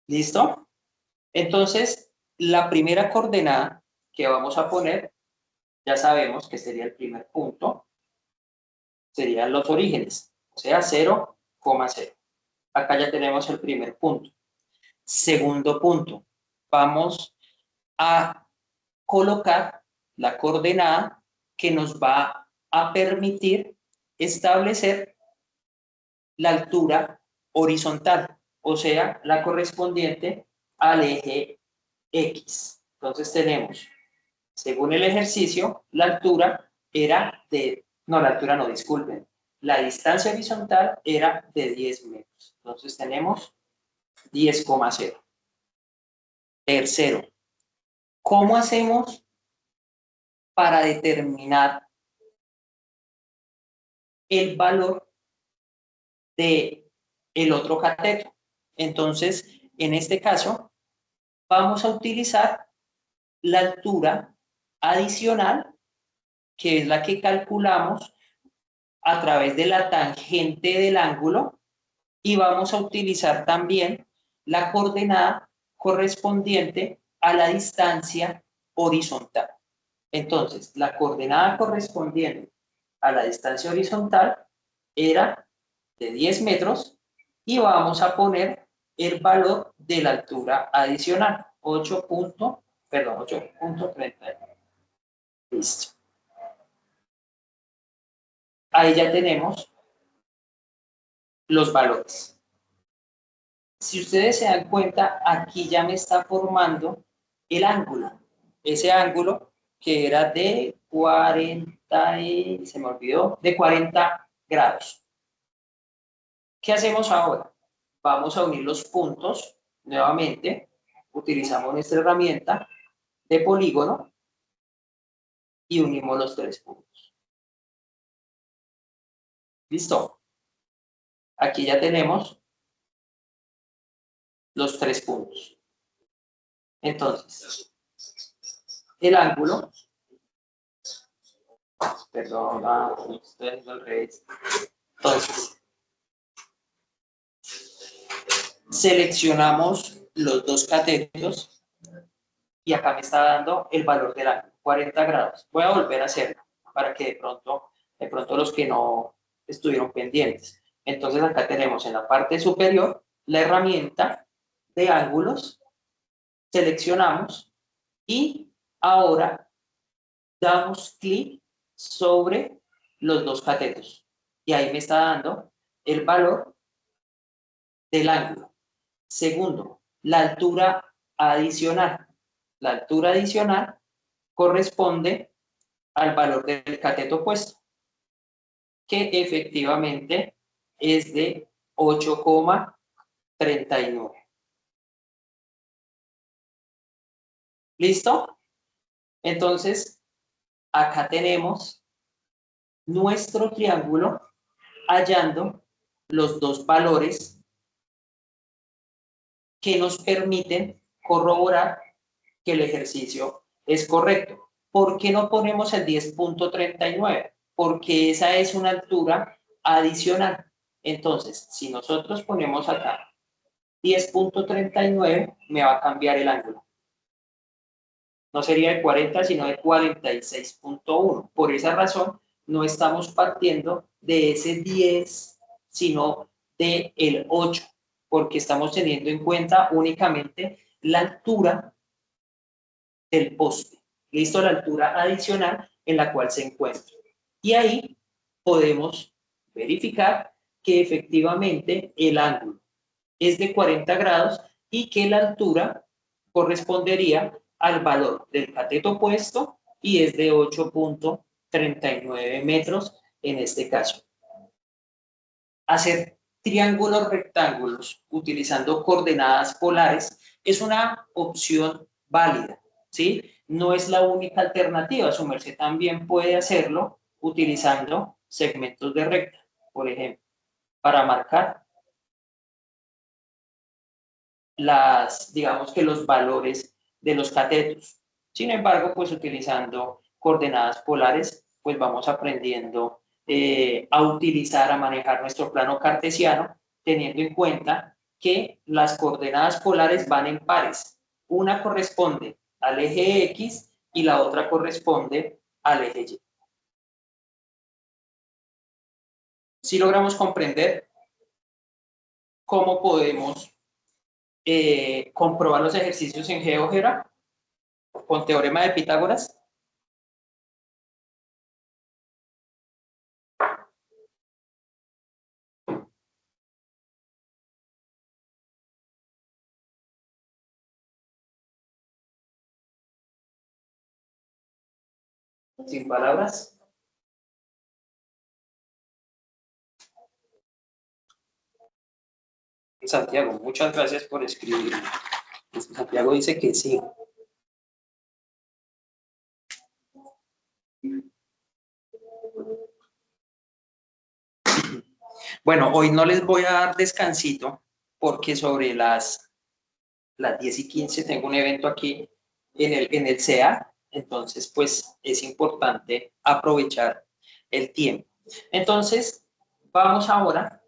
¿Listo? Entonces, la primera coordenada que vamos a poner, ya sabemos que sería el primer punto, serían los orígenes, o sea, 0,0. Acá ya tenemos el primer punto. Segundo punto, vamos a colocar la coordenada que nos va a permitir establecer la altura horizontal, o sea, la correspondiente al eje X. Entonces tenemos, según el ejercicio, la altura era de, no, la altura no, disculpen, la distancia horizontal era de 10 metros. Entonces tenemos 10,0. Tercero, ¿cómo hacemos para determinar el valor de el otro cateto? Entonces, en este caso, vamos a utilizar la altura adicional, que es la que calculamos a través de la tangente del ángulo, y vamos a utilizar también la coordenada correspondiente a la distancia horizontal. Entonces, la coordenada correspondiente a la distancia horizontal era de 10 metros y vamos a poner el valor de la altura adicional, 8.30. Listo. Ahí ya tenemos los valores. Si ustedes se dan cuenta, aquí ya me está formando el ángulo. Ese ángulo que era de 40 y, se me olvidó, de 40 grados. ¿Qué hacemos ahora? Vamos a unir los puntos nuevamente. Utilizamos nuestra herramienta de polígono y unimos los 3 puntos. ¿Listo? Aquí ya tenemos los 3 puntos. Entonces, el ángulo, perdón, estoy haciendo al revés. Entonces, seleccionamos los 2 catetos y acá me está dando el valor del ángulo, 40 grados. Voy a volver a hacerlo para que de pronto los que no estuvieron pendientes. Entonces acá tenemos en la parte superior la herramienta de ángulos, seleccionamos y ahora damos clic sobre los 2 catetos y ahí me está dando el valor del ángulo. Segundo, la altura adicional. La altura adicional corresponde al valor del cateto opuesto, que efectivamente es de 8,39. ¿Listo? Entonces, acá tenemos nuestro triángulo hallando los 2 valores que nos permiten corroborar que el ejercicio es correcto. ¿Por qué no ponemos el 10,39? Porque esa es una altura adicional. Entonces, si nosotros ponemos acá 10,39, me va a cambiar el ángulo. No sería de 40, sino de 46,1. Por esa razón, no estamos partiendo de ese 10, sino de el 8, porque estamos teniendo en cuenta únicamente la altura del poste. ¿Listo? La altura adicional en la cual se encuentra. Y ahí podemos verificar que efectivamente el ángulo es de 40 grados y que la altura correspondería al valor del cateto opuesto y es de 8.39 metros en este caso. Hacer triángulos rectángulos utilizando coordenadas polares es una opción válida, ¿sí? No es la única alternativa, su merced también puede hacerlo utilizando segmentos de recta, por ejemplo, para marcar digamos que los valores de los catetos. Sin embargo, pues utilizando coordenadas polares, pues vamos aprendiendo a utilizar, a manejar nuestro plano cartesiano, teniendo en cuenta que las coordenadas polares van en pares. Una corresponde al eje X y la otra corresponde al eje Y. Si logramos comprender cómo podemos comprobar los ejercicios en GeoGebra con teorema de Pitágoras. Sin palabras. Santiago, muchas gracias por escribir. Santiago dice que sí. Bueno, hoy no les voy a dar descansito porque sobre las 10:15 tengo un evento aquí en el CEA, entonces pues es importante aprovechar el tiempo. Entonces, vamos ahora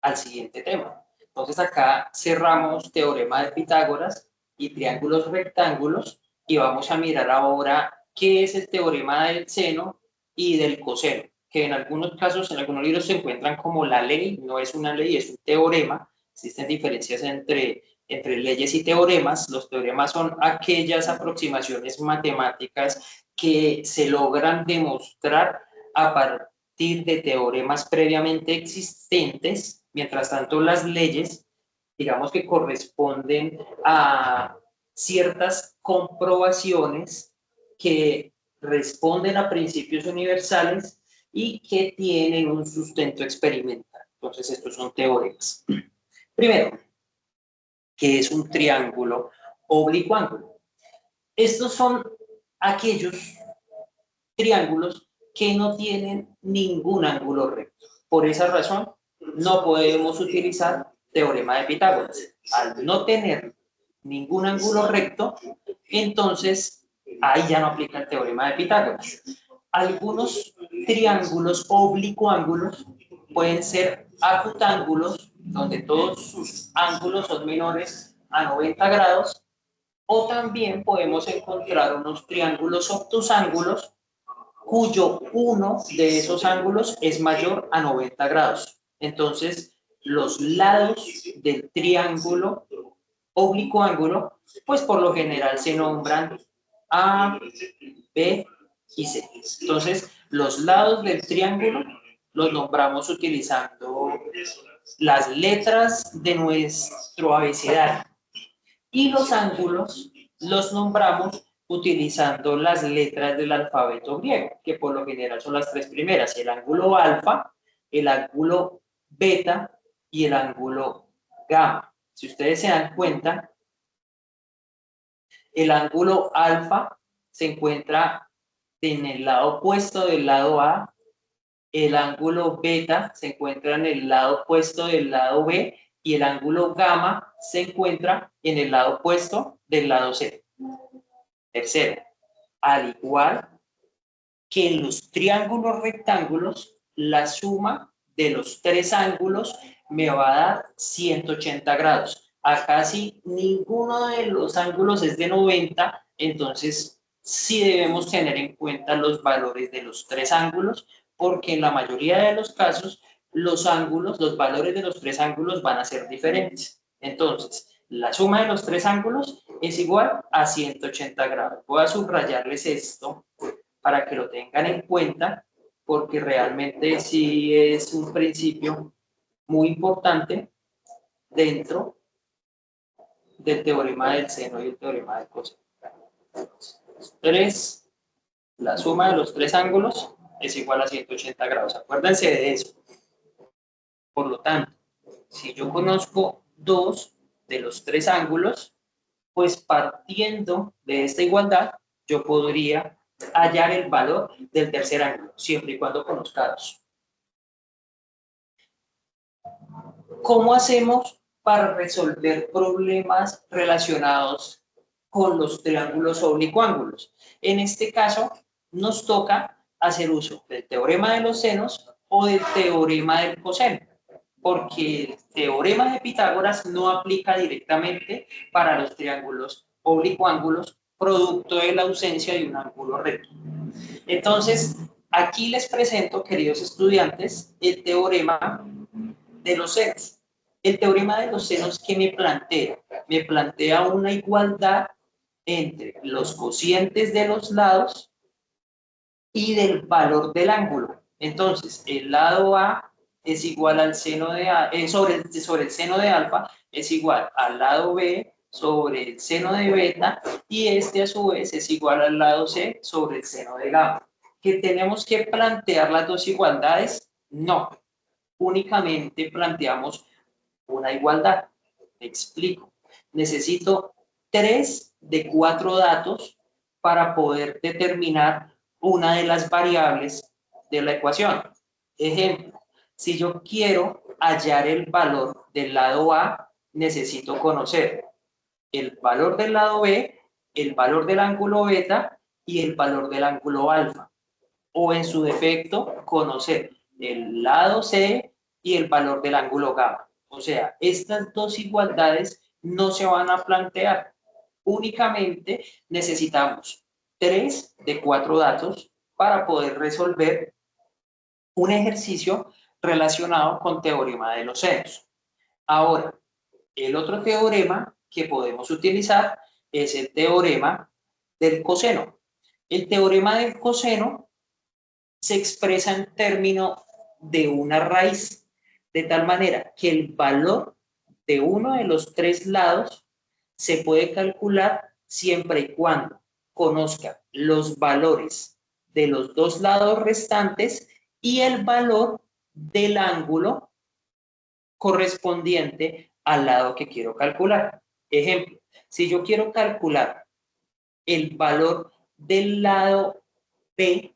al siguiente tema. Entonces acá cerramos teorema de Pitágoras y triángulos rectángulos y vamos a mirar ahora qué es el teorema del seno y del coseno, que en algunos casos, en algunos libros se encuentran como la ley, no es una ley, es un teorema. Existen diferencias entre leyes y teoremas. Los teoremas son aquellas aproximaciones matemáticas que se logran demostrar a partir de teoremas previamente existentes. Mientras tanto, las leyes, digamos que corresponden a ciertas comprobaciones que responden a principios universales y que tienen un sustento experimental. Entonces, estos son teoremas. Primero, ¿qué es un triángulo oblicuo ángulo? Estos son aquellos triángulos que no tienen ningún ángulo recto. Por esa razón, no podemos utilizar teorema de Pitágoras. Al no tener ningún ángulo recto, entonces ahí ya no aplica el teorema de Pitágoras. Algunos triángulos oblicuángulos pueden ser acutángulos, donde todos sus ángulos son menores a 90 grados, o también podemos encontrar unos triángulos obtusángulos cuyo uno de esos ángulos es mayor a 90 grados. Entonces, los lados del triángulo oblicuángulo, pues por lo general se nombran A, B y C. Entonces, los lados del triángulo los nombramos utilizando las letras de nuestro abecedario. Y los ángulos los nombramos utilizando las letras del alfabeto griego, que por lo general son las tres primeras: el ángulo alfa, el ángulo beta y el ángulo gamma. Si ustedes se dan cuenta, el ángulo alfa se encuentra en el lado opuesto del lado A, el ángulo beta se encuentra en el lado opuesto del lado B y el ángulo gamma se encuentra en el lado opuesto del lado C. Tercero, al igual que en los triángulos rectángulos, la suma de los tres ángulos me va a dar 180 grados. Acá sí ninguno de los ángulos es de 90, entonces sí debemos tener en cuenta los valores de los tres ángulos, porque en la mayoría de los casos, los ángulos, los valores de los tres ángulos van a ser diferentes. Entonces, la suma de los tres ángulos es igual a 180 grados. Voy a subrayarles esto para que lo tengan en cuenta, porque realmente sí es un principio muy importante dentro del teorema del seno y el teorema del coseno. La suma de los tres ángulos es igual a 180 grados. Acuérdense de eso. Por lo tanto, si yo conozco dos de los tres ángulos, pues partiendo de esta igualdad, yo podría hallar el valor del tercer ángulo, siempre y cuando conozca dos. ¿Cómo hacemos para resolver problemas relacionados con los triángulos oblicuángulos? En este caso, nos toca hacer uso del teorema de los senos o del teorema del coseno, porque el teorema de Pitágoras no aplica directamente para los triángulos oblicuángulos, producto de la ausencia de un ángulo recto. Entonces, aquí les presento, queridos estudiantes, el teorema de los senos. El teorema de los senos, ¿qué me plantea? Me plantea una igualdad entre los cocientes de los lados y del valor del ángulo. Entonces, el lado A es igual al seno de A, sobre el seno de alfa es igual al lado B sobre el seno de beta, y este a su vez es igual al lado C sobre el seno de gamma. ¿Que tenemos que plantear las dos igualdades? No, únicamente planteamos una igualdad. Me explico. Necesito 3 de 4 datos para poder determinar una de las variables de la ecuación. Ejemplo, si yo quiero hallar el valor del lado A, necesito conocer el valor del lado B, el valor del ángulo beta y el valor del ángulo alfa. O en su defecto, conocer el lado C y el valor del ángulo gamma. O sea, estas dos igualdades no se van a plantear. Únicamente necesitamos 3 de 4 datos para poder resolver un ejercicio relacionado con teorema de los senos. Ahora, el otro teorema que podemos utilizar es el teorema del coseno. El teorema del coseno se expresa en términos de una raíz, de tal manera que el valor de uno de los tres lados se puede calcular siempre y cuando conozca los valores de los dos lados restantes y el valor del ángulo correspondiente al lado que quiero calcular. Ejemplo, si yo quiero calcular el valor del lado B,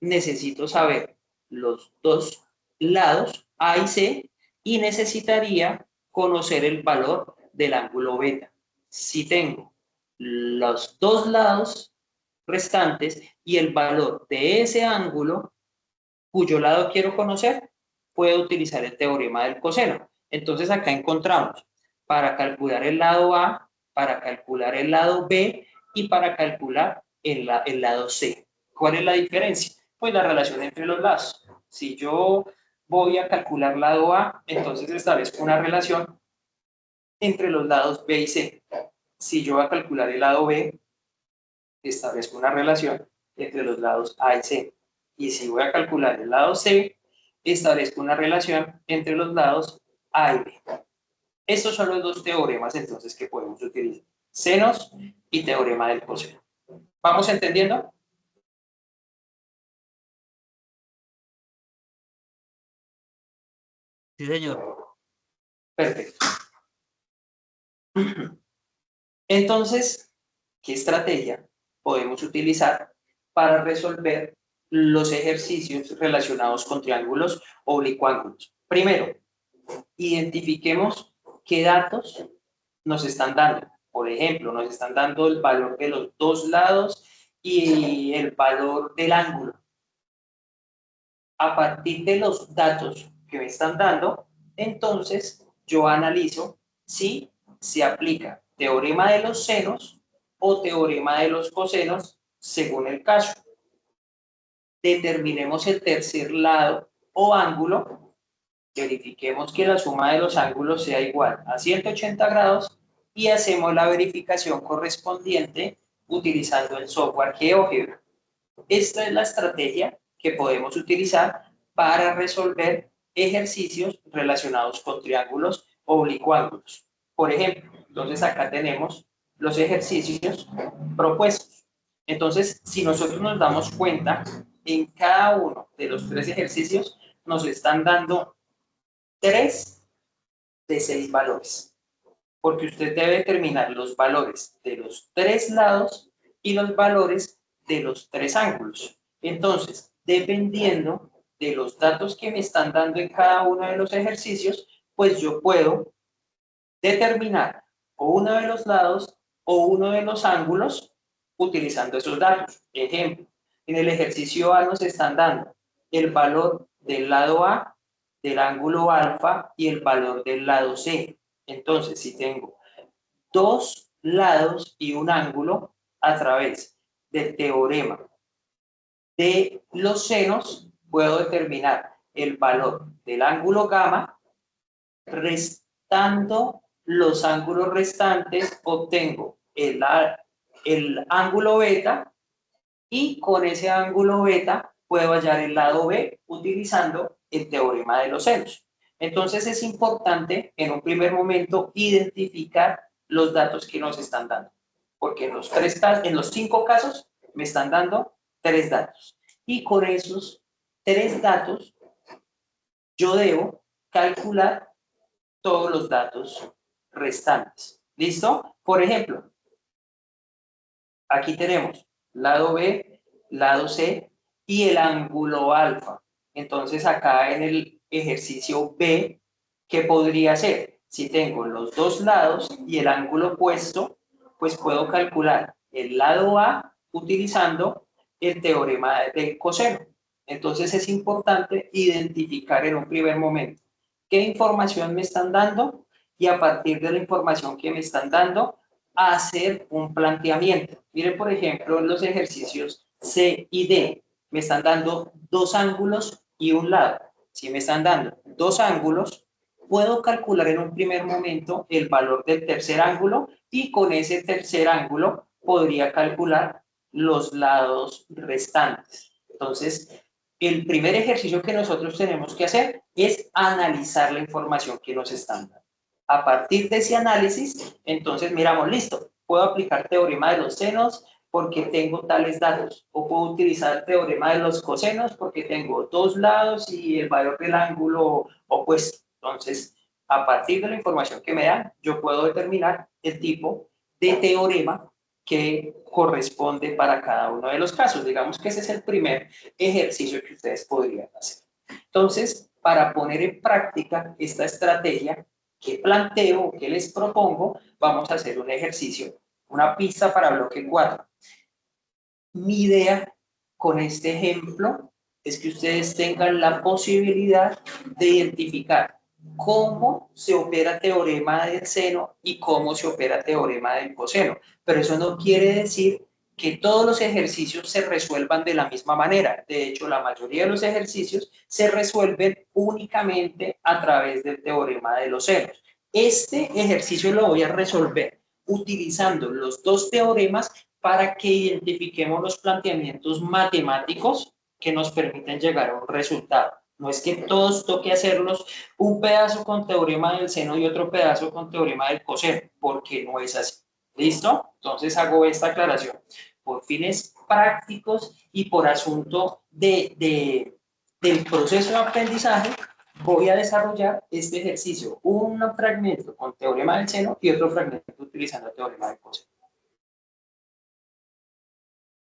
necesito saber los dos lados A y C y necesitaría conocer el valor del ángulo beta. Si tengo los dos lados restantes y el valor de ese ángulo cuyo lado quiero conocer, puedo utilizar el teorema del coseno. Entonces acá encontramos para calcular el lado A, para calcular el lado B y para calcular el lado C. ¿Cuál es la diferencia? Pues la relación entre los lados. Si yo voy a calcular lado A, entonces establezco una relación entre los lados B y C. Si yo voy a calcular el lado B, establezco una relación entre los lados A y C. Y si voy a calcular el lado C, establezco una relación entre los lados A y B. Estos son los dos teoremas entonces que podemos utilizar. Senos y teorema del coseno. ¿Vamos entendiendo? Sí, señor. Perfecto. Entonces, ¿qué estrategia podemos utilizar para resolver los ejercicios relacionados con triángulos oblicuángulos? Primero, identifiquemos qué datos nos están dando. Por ejemplo, nos están dando el valor de los dos lados y el valor del ángulo. A partir de los datos que me están dando, entonces yo analizo si se aplica teorema de los senos o teorema de los cosenos según el caso. Determinemos el tercer lado o ángulo, verifiquemos que la suma de los ángulos sea igual a 180 grados y hacemos la verificación correspondiente utilizando el software GeoGebra. Esta es la estrategia que podemos utilizar para resolver ejercicios relacionados con triángulos oblicuángulos. Por ejemplo, entonces acá tenemos los ejercicios propuestos. Entonces, si nosotros nos damos cuenta, en cada uno de los 3 ejercicios nos están dando 3 de 6 valores. Porque usted debe determinar los valores de los 3 lados y los valores de los 3 ángulos. Entonces, dependiendo de los datos que me están dando en cada uno de los ejercicios, pues yo puedo determinar o uno de los lados o uno de los ángulos utilizando esos datos. Ejemplo, en el ejercicio A nos están dando el valor del lado A, del ángulo alfa y el valor del lado C. Entonces, si tengo 2 lados y un ángulo a través del teorema de los senos, puedo determinar el valor del ángulo gamma. Restando los ángulos restantes, obtengo el ángulo beta y con ese ángulo beta puedo hallar el lado B utilizando el teorema de los senos. Entonces es importante en un primer momento identificar los datos que nos están dando, porque en los 5 casos me están dando 3 datos y con esos 3 datos yo debo calcular todos los datos restantes. ¿Listo? Por ejemplo, aquí tenemos lado B, lado C y el ángulo alfa. Entonces acá en el ejercicio B, ¿qué podría ser? Si tengo los 2 lados y el ángulo opuesto, pues puedo calcular el lado A utilizando el teorema del coseno. Entonces es importante identificar en un primer momento qué información me están dando y a partir de la información que me están dando, hacer un planteamiento. Miren, por ejemplo, los ejercicios C y D. Me están dando 2 ángulos y un lado. Si me están dando 2 ángulos, puedo calcular en un primer momento el valor del tercer ángulo y con ese tercer ángulo podría calcular los lados restantes. Entonces, el primer ejercicio que nosotros tenemos que hacer es analizar la información que nos están dando. A partir de ese análisis, entonces miramos, listo, puedo aplicar teorema de los senos porque tengo tales datos, o puedo utilizar el teorema de los cosenos porque tengo 2 lados y el valor del ángulo opuesto. Entonces, a partir de la información que me dan, yo puedo determinar el tipo de teorema que corresponde para cada uno de los casos. Digamos que ese es el primer ejercicio que ustedes podrían hacer. Entonces, para poner en práctica esta estrategia que planteo, que les propongo, vamos a hacer un ejercicio, una pista para bloque 4. Mi idea con este ejemplo es que ustedes tengan la posibilidad de identificar cómo se opera teorema del seno y cómo se opera teorema del coseno. Pero eso no quiere decir que todos los ejercicios se resuelvan de la misma manera. De hecho, la mayoría de los ejercicios se resuelven únicamente a través del teorema de los senos. Este ejercicio lo voy a resolver utilizando los 2 teoremas para que identifiquemos los planteamientos matemáticos que nos permiten llegar a un resultado. No es que todos toque hacerlos un pedazo con teorema del seno y otro pedazo con teorema del coseno, porque no es así. ¿Listo? Entonces hago esta aclaración. Por fines prácticos y por asunto del proceso de aprendizaje, voy a desarrollar este ejercicio, un fragmento con teorema del seno y otro fragmento utilizando el teorema del coseno.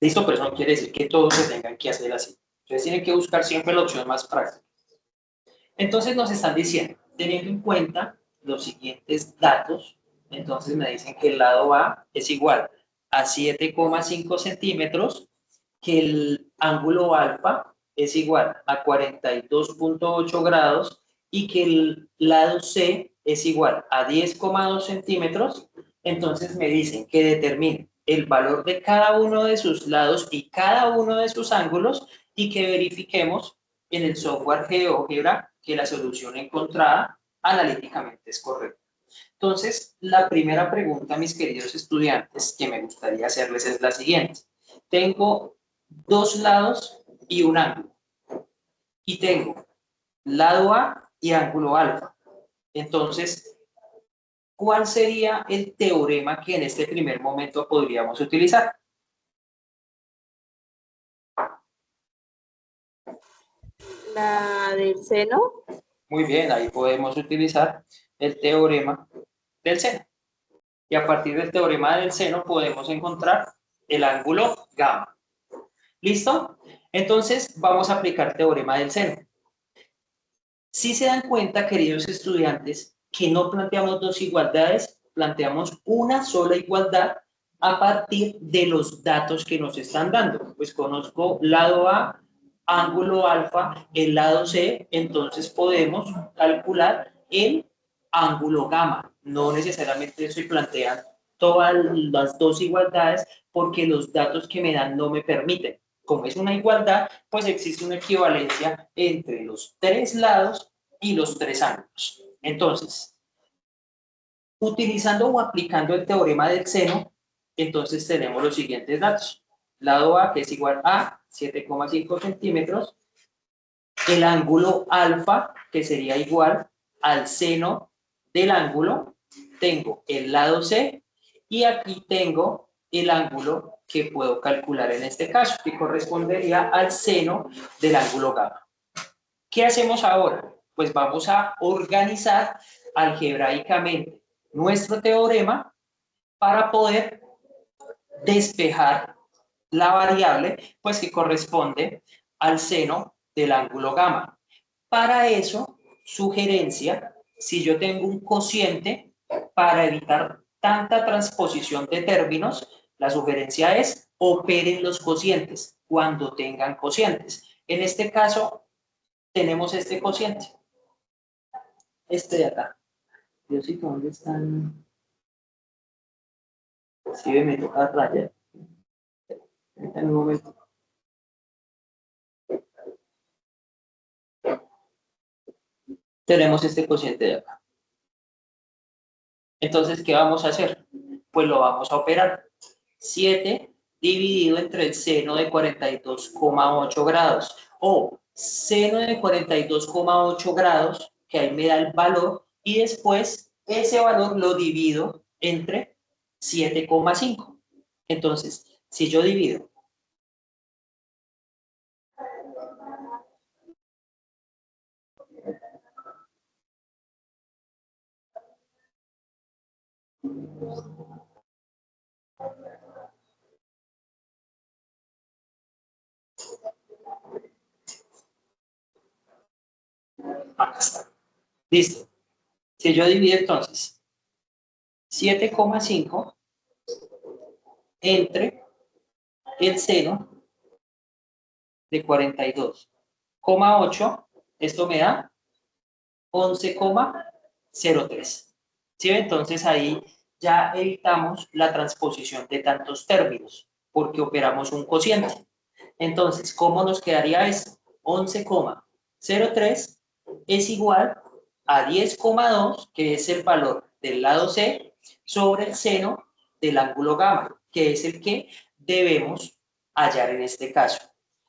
¿Listo? Pero eso no quiere decir que todos se tengan que hacer así. Ustedes tienen que buscar siempre la opción más práctica. Entonces nos están diciendo, teniendo en cuenta los siguientes datos, entonces me dicen que el lado A es igual a 7,5 centímetros, que el ángulo alfa es igual a 42,8 grados y que el lado C es igual a 10,2 centímetros. Entonces me dicen que determine el valor de cada uno de sus lados y cada uno de sus ángulos y que verifiquemos en el software GeoGebra que la solución encontrada analíticamente es correcta. Entonces, la primera pregunta, mis queridos estudiantes, que me gustaría hacerles es la siguiente. Tengo dos lados y un ángulo. Y tengo lado A y ángulo alfa. Entonces, ¿cuál sería el teorema que en este primer momento podríamos utilizar? La del seno. Muy bien, ahí podemos utilizar el teorema del seno. Y a partir del teorema del seno podemos encontrar el ángulo gamma. ¿Listo? Entonces, vamos a aplicar teorema del seno. Si se dan cuenta, queridos estudiantes, que no planteamos dos igualdades, planteamos una sola igualdad a partir de los datos que nos están dando. Pues conozco lado A, ángulo alfa, el lado C, entonces podemos calcular el ángulo gamma. No necesariamente se plantean todas las dos igualdades porque los datos que me dan no me permiten. Como es una igualdad, pues existe una equivalencia entre los tres lados y los tres ángulos. Entonces, utilizando o aplicando el teorema del seno, entonces tenemos los siguientes datos. Lado A, que es igual a 7,5 centímetros. El ángulo alfa, que sería igual al seno del ángulo. Tengo el lado C y aquí tengo el ángulo que puedo calcular en este caso, que correspondería al seno del ángulo gamma. ¿Qué hacemos ahora? Pues vamos a organizar algebraicamente nuestro teorema para poder despejar la variable, pues que corresponde al seno del ángulo gamma. Para eso, sugerencia, si yo tengo un cociente, para evitar tanta transposición de términos, la sugerencia es operen los cocientes cuando tengan cocientes. En este caso, tenemos este cociente. Este de acá. Diosito, ¿dónde están? Sí, me toca rayar. En un momento. Tenemos este cociente de acá. Entonces, ¿qué vamos a hacer? Pues lo vamos a operar. 7 dividido entre el seno de 42,8 grados. O seno de 42,8 grados, que ahí me da el valor, y después ese valor lo divido entre 7,5. Entonces, si yo divido acá está. Listo. Si yo divido entonces 7,5 entre el seno de 42,8, esto me da 11,03. ¿Sí? Entonces ahí ya evitamos la transposición de tantos términos porque operamos un cociente. Entonces, ¿cómo nos quedaría esto? 11,03 es igual a 10,2, que es el valor del lado C, sobre el seno del ángulo gamma, que es el que debemos hallar en este caso.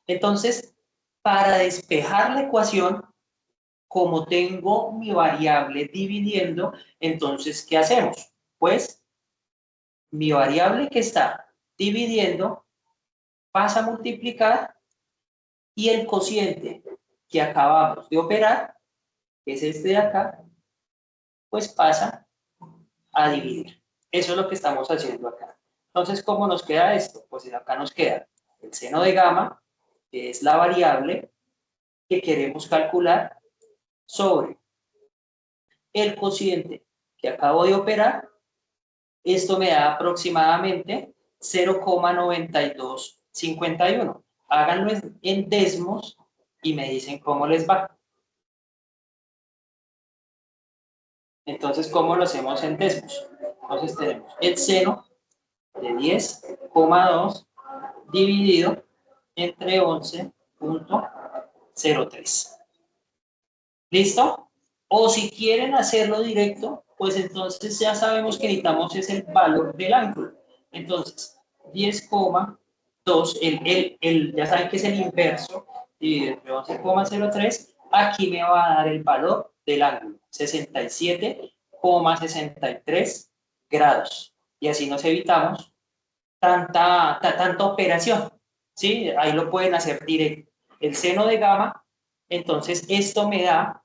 Entonces, para despejar la ecuación, como tengo mi variable dividiendo, entonces, ¿qué hacemos? Pues, mi variable que está dividiendo pasa a multiplicar y el cociente que acabamos de operar, que es este de acá, pues pasa a dividir. Eso es lo que estamos haciendo acá. Entonces, ¿cómo nos queda esto? Pues acá nos queda el seno de gamma, que es la variable que queremos calcular, sobre el cociente que acabo de operar. Esto me da aproximadamente 0,9251. Háganlo en desmos y me dicen cómo les va. Entonces, ¿cómo lo hacemos en desmos? Entonces tenemos el seno de 10,2 dividido entre 11,03. ¿Listo? O si quieren hacerlo directo, pues entonces ya sabemos que necesitamos es el valor del ángulo. Entonces, 10,2, ya saben que es el inverso, dividido entre 11,03, aquí me va a dar el valor del ángulo, 67,63 grados. Y así nos evitamos tanta operación, ¿sí? Ahí lo pueden hacer directo. El seno de gamma, entonces esto me da,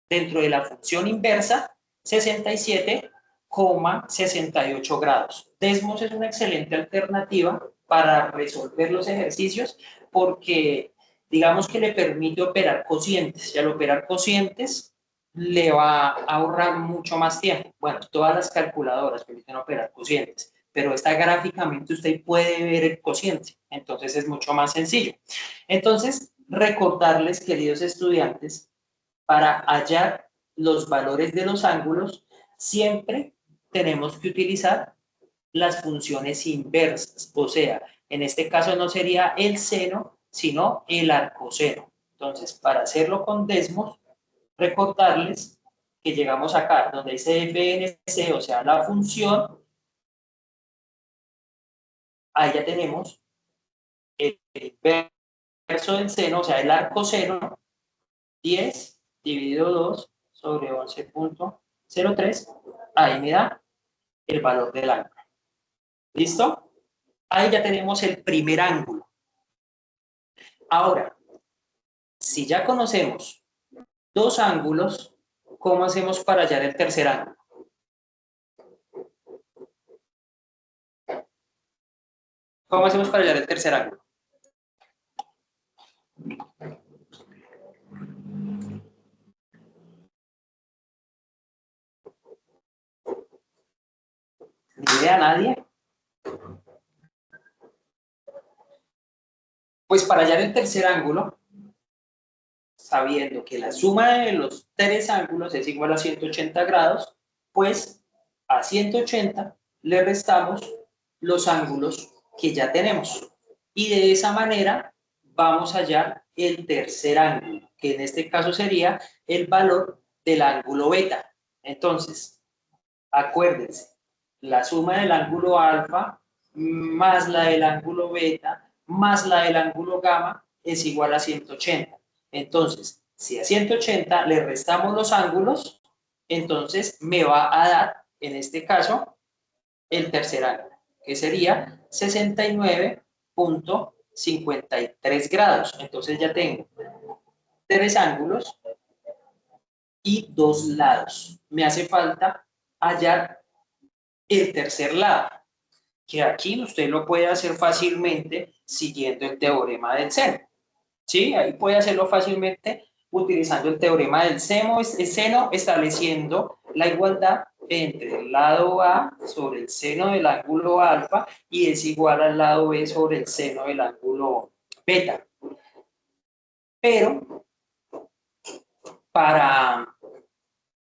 dentro de la función inversa, 67,68 grados. Desmos es una excelente alternativa para resolver los ejercicios porque digamos que le permite operar cocientes, y al operar cocientes le va a ahorrar mucho más tiempo. Bueno, todas las calculadoras permiten operar cocientes, pero esta gráficamente usted puede ver el cociente, entonces es mucho más sencillo. Entonces, recordarles, queridos estudiantes, para hallar los valores de los ángulos, siempre tenemos que utilizar las funciones inversas, o sea, en este caso no sería el seno, sino el arcoseno. Entonces, para hacerlo con Desmos, recordarles que llegamos acá, donde dice FNC, o sea, la función, ahí ya tenemos el inverso del seno, o sea, el arcoseno, 10 dividido 2 sobre 11,03, ahí me da el valor del ángulo. ¿Listo? Ahí ya tenemos el primer ángulo. Ahora, si ya conocemos dos ángulos, ¿cómo hacemos para hallar el tercer ángulo? ¿Cómo hacemos para hallar el tercer ángulo? ¿Ni idea a nadie? Pues para hallar el tercer ángulo, sabiendo que la suma de los tres ángulos es igual a 180 grados, pues a 180 le restamos los ángulos que ya tenemos. Y de esa manera vamos a hallar el tercer ángulo, que en este caso sería el valor del ángulo beta. Entonces, acuérdense, la suma del ángulo alfa más la del ángulo beta más la del ángulo gamma es igual a 180. Entonces, si a 180 le restamos los ángulos, entonces me va a dar, en este caso, el tercer ángulo, que sería 69,53 grados. Entonces ya tengo tres ángulos y dos lados. Me hace falta hallar el tercer lado, que aquí usted lo puede hacer fácilmente siguiendo el teorema del seno. ¿Sí? Ahí puede hacerlo fácilmente utilizando el teorema del seno, estableciendo la igualdad entre el lado A sobre el seno del ángulo alfa y es igual al lado B sobre el seno del ángulo beta. Pero para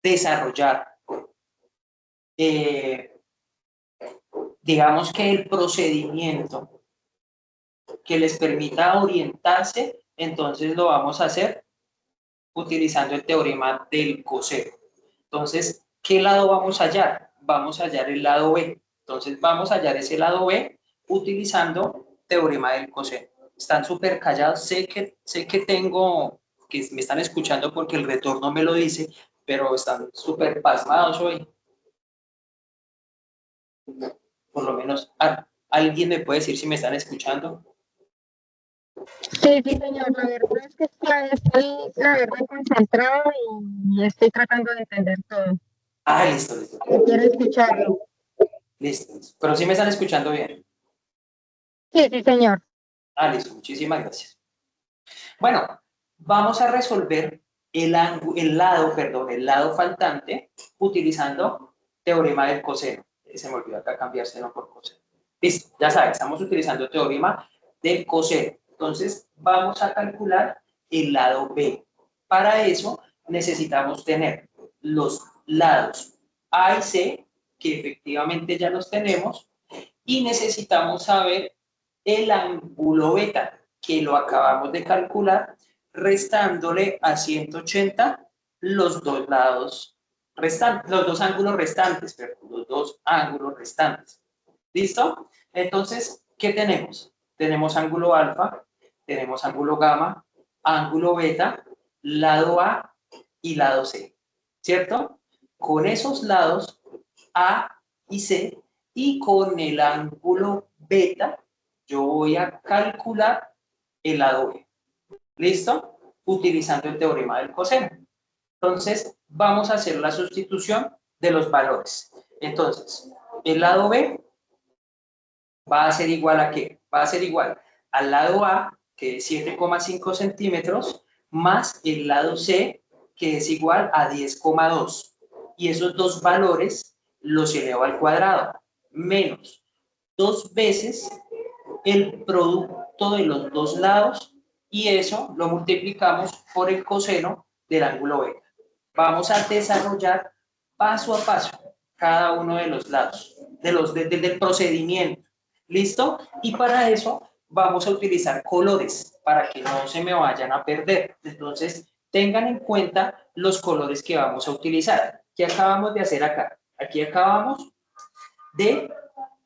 desarrollar digamos que el procedimiento que les permita orientarse, entonces lo vamos a hacer utilizando el teorema del coseno. Entonces, ¿qué lado vamos a hallar? Vamos a hallar el lado B. Entonces, vamos a hallar ese lado B utilizando teorema del coseno. Están súper callados. Sé que me están escuchando porque el retorno me lo dice, pero están súper pasmados hoy. Por lo menos, ¿alguien me puede decir si me están escuchando? Sí, sí, señor. La verdad es que estoy la verdad concentrado y estoy tratando de entender todo. Ah, listo, listo. Quiero escucharlo. Listo. Pero sí me están escuchando bien. Sí, sí, señor. Ah, listo. Muchísimas gracias. Bueno, vamos a resolver el lado faltante utilizando teorema del coseno. Se me olvidó acá cambiar seno por coseno. Listo, ya saben, estamos utilizando teorema del coseno. Entonces, vamos a calcular el lado B. Para eso, necesitamos tener los lados A y C que efectivamente ya los tenemos, y necesitamos saber el ángulo beta, que lo acabamos de calcular, restándole a 180 los dos lados restantes, los dos ángulos restantes, perdón, los dos ángulos restantes. ¿Listo? Entonces, ¿qué tenemos? Tenemos ángulo alfa, tenemos ángulo gamma, ángulo beta, lado A y lado C, ¿cierto? Con esos lados A y C y con el ángulo beta, yo voy a calcular el lado B. ¿Listo? Utilizando el teorema del coseno. Entonces, vamos a hacer la sustitución de los valores. Entonces, el lado B va a ser igual a ¿qué? Va a ser igual al lado A, que es 7,5 centímetros, más el lado C, que es igual a 10,2. Y esos dos valores los elevo al cuadrado, menos 2 veces el producto de los dos lados, y eso lo multiplicamos por el coseno del ángulo beta. Vamos a desarrollar paso a paso cada uno de los lados, del procedimiento. ¿Listo? Y para eso vamos a utilizar colores para que no se me vayan a perder. Entonces, tengan en cuenta los colores que vamos a utilizar. ¿Qué acabamos de hacer acá? Aquí acabamos de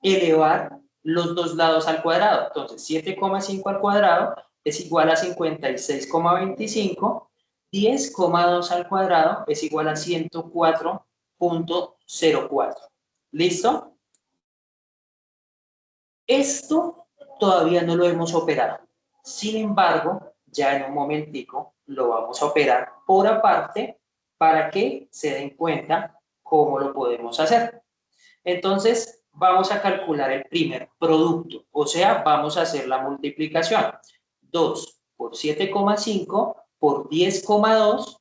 elevar los dos lados al cuadrado. Entonces, 7,5 al cuadrado es igual a 56,25. 10,2 al cuadrado es igual a 104,04. ¿Listo? Esto todavía no lo hemos operado. Sin embargo, ya en un momentico lo vamos a operar por aparte para que se den cuenta cómo lo podemos hacer. Entonces, vamos a calcular el primer producto, o sea, vamos a hacer la multiplicación. 2 por 7,5 por 10,2,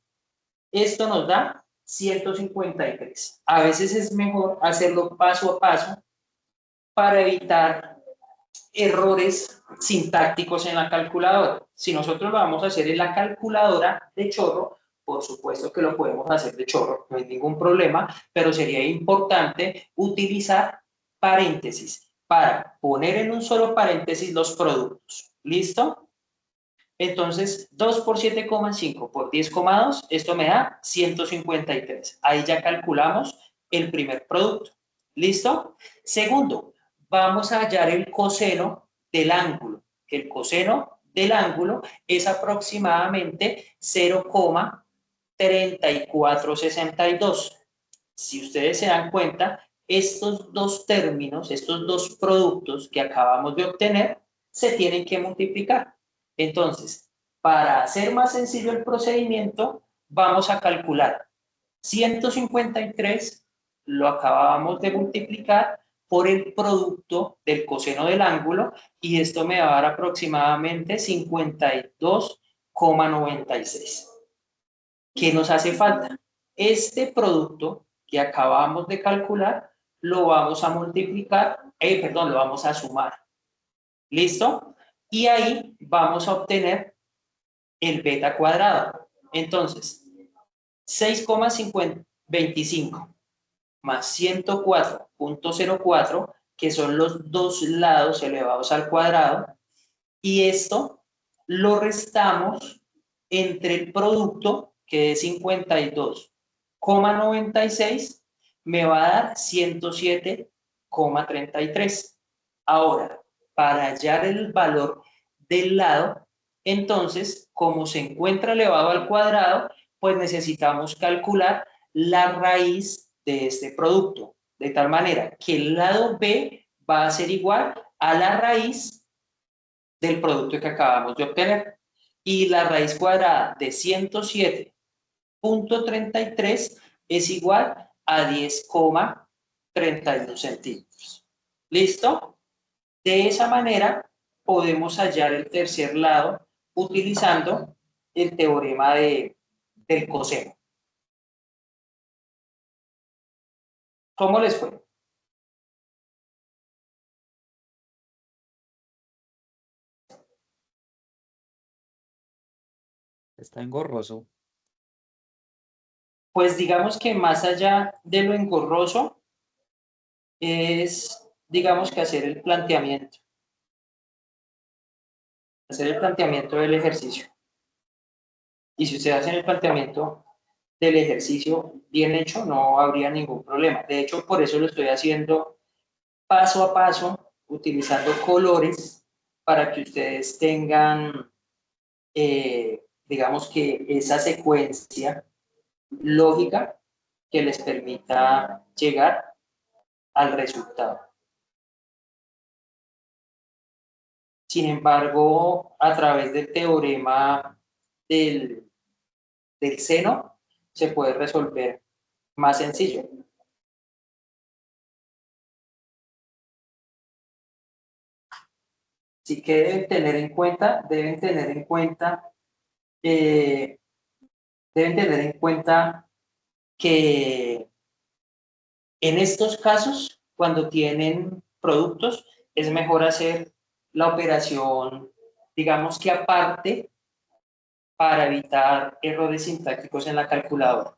esto nos da 153. A veces es mejor hacerlo paso a paso para evitar errores sintácticos en la calculadora. Si nosotros lo vamos a hacer en la calculadora de chorro, por supuesto que lo podemos hacer de chorro, no hay ningún problema, pero sería importante utilizar paréntesis para poner en un solo paréntesis los productos. ¿Listo? Entonces, 2 por 7,5 por 10,2, esto me da 153. Ahí ya calculamos el primer producto. ¿Listo? Segundo, vamos a hallar el coseno del ángulo, que el coseno del ángulo es aproximadamente 0,3462. Si ustedes se dan cuenta, estos dos términos, estos dos productos que acabamos de obtener, se tienen que multiplicar. Entonces, para hacer más sencillo el procedimiento, vamos a calcular 153, lo acabamos de multiplicar por el producto del coseno del ángulo, y esto me va a dar aproximadamente 52,96. ¿Qué nos hace falta? Este producto que acabamos de calcular lo vamos a multiplicar, lo vamos a sumar. ¿Listo? Y ahí vamos a obtener el beta cuadrado. Entonces, 6,25 más 104,04, que son los dos lados elevados al cuadrado, y esto lo restamos entre el producto, que es 52,96, me va a dar 107,33. Ahora, para hallar el valor del lado, entonces, como se encuentra elevado al cuadrado, pues necesitamos calcular la raíz de este producto, de tal manera que el lado B va a ser igual a la raíz del producto que acabamos de obtener. Y la raíz cuadrada de 107,33 es igual a 10,31 centímetros. ¿Listo? De esa manera podemos hallar el tercer lado utilizando el teorema del coseno. ¿Cómo les fue? Está engorroso. Pues digamos que más allá de lo engorroso, es, digamos que hacer el planteamiento del ejercicio. Y si ustedes hacen el planteamiento del ejercicio bien hecho, no habría ningún problema. De hecho, por eso lo estoy haciendo paso a paso, utilizando colores para que ustedes tengan, digamos que esa secuencia lógica que les permita llegar al resultado. Sin embargo, a través del teorema del seno, se puede resolver más sencillo. Así que deben tener en cuenta que en estos casos, cuando tienen productos, es mejor hacer la operación, digamos que aparte, para evitar errores sintácticos en la calculadora.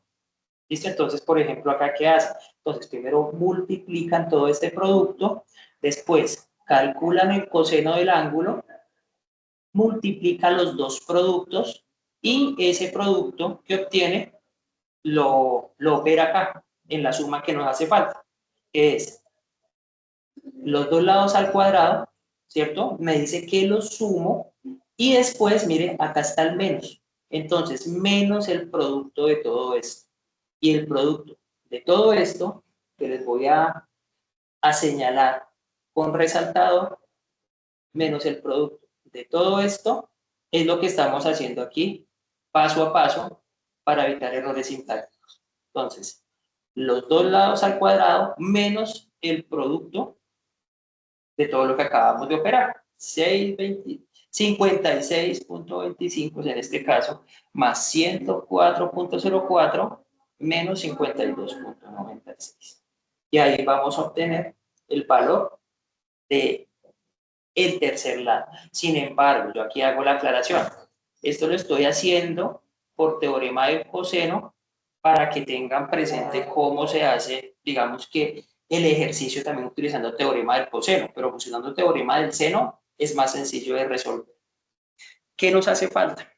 ¿Listo? Entonces, por ejemplo, acá, ¿qué hacen? Entonces, primero multiplican todo este producto, después calculan el coseno del ángulo, multiplican los dos productos y ese producto que obtiene lo opera acá, en la suma que nos hace falta, que es los dos lados al cuadrado, ¿cierto? Me dice que los sumo y después, miren, acá está el menos. Entonces, menos el producto de todo esto. Y el producto de todo esto, que les voy a señalar con resaltado, menos el producto de todo esto, es lo que estamos haciendo aquí, paso a paso, para evitar errores sintácticos. Entonces, los dos lados al cuadrado menos el producto de todo lo que acabamos de operar. 56.25 en este caso, más 104.04 menos 52.96. Y ahí vamos a obtener el valor de el tercer lado. Sin embargo, yo aquí hago la aclaración. Esto lo estoy haciendo por teorema del coseno para que tengan presente cómo se hace, digamos que el ejercicio también utilizando teorema del coseno, pero funcionando teorema del seno es más sencillo de resolver. ¿Qué nos hace falta?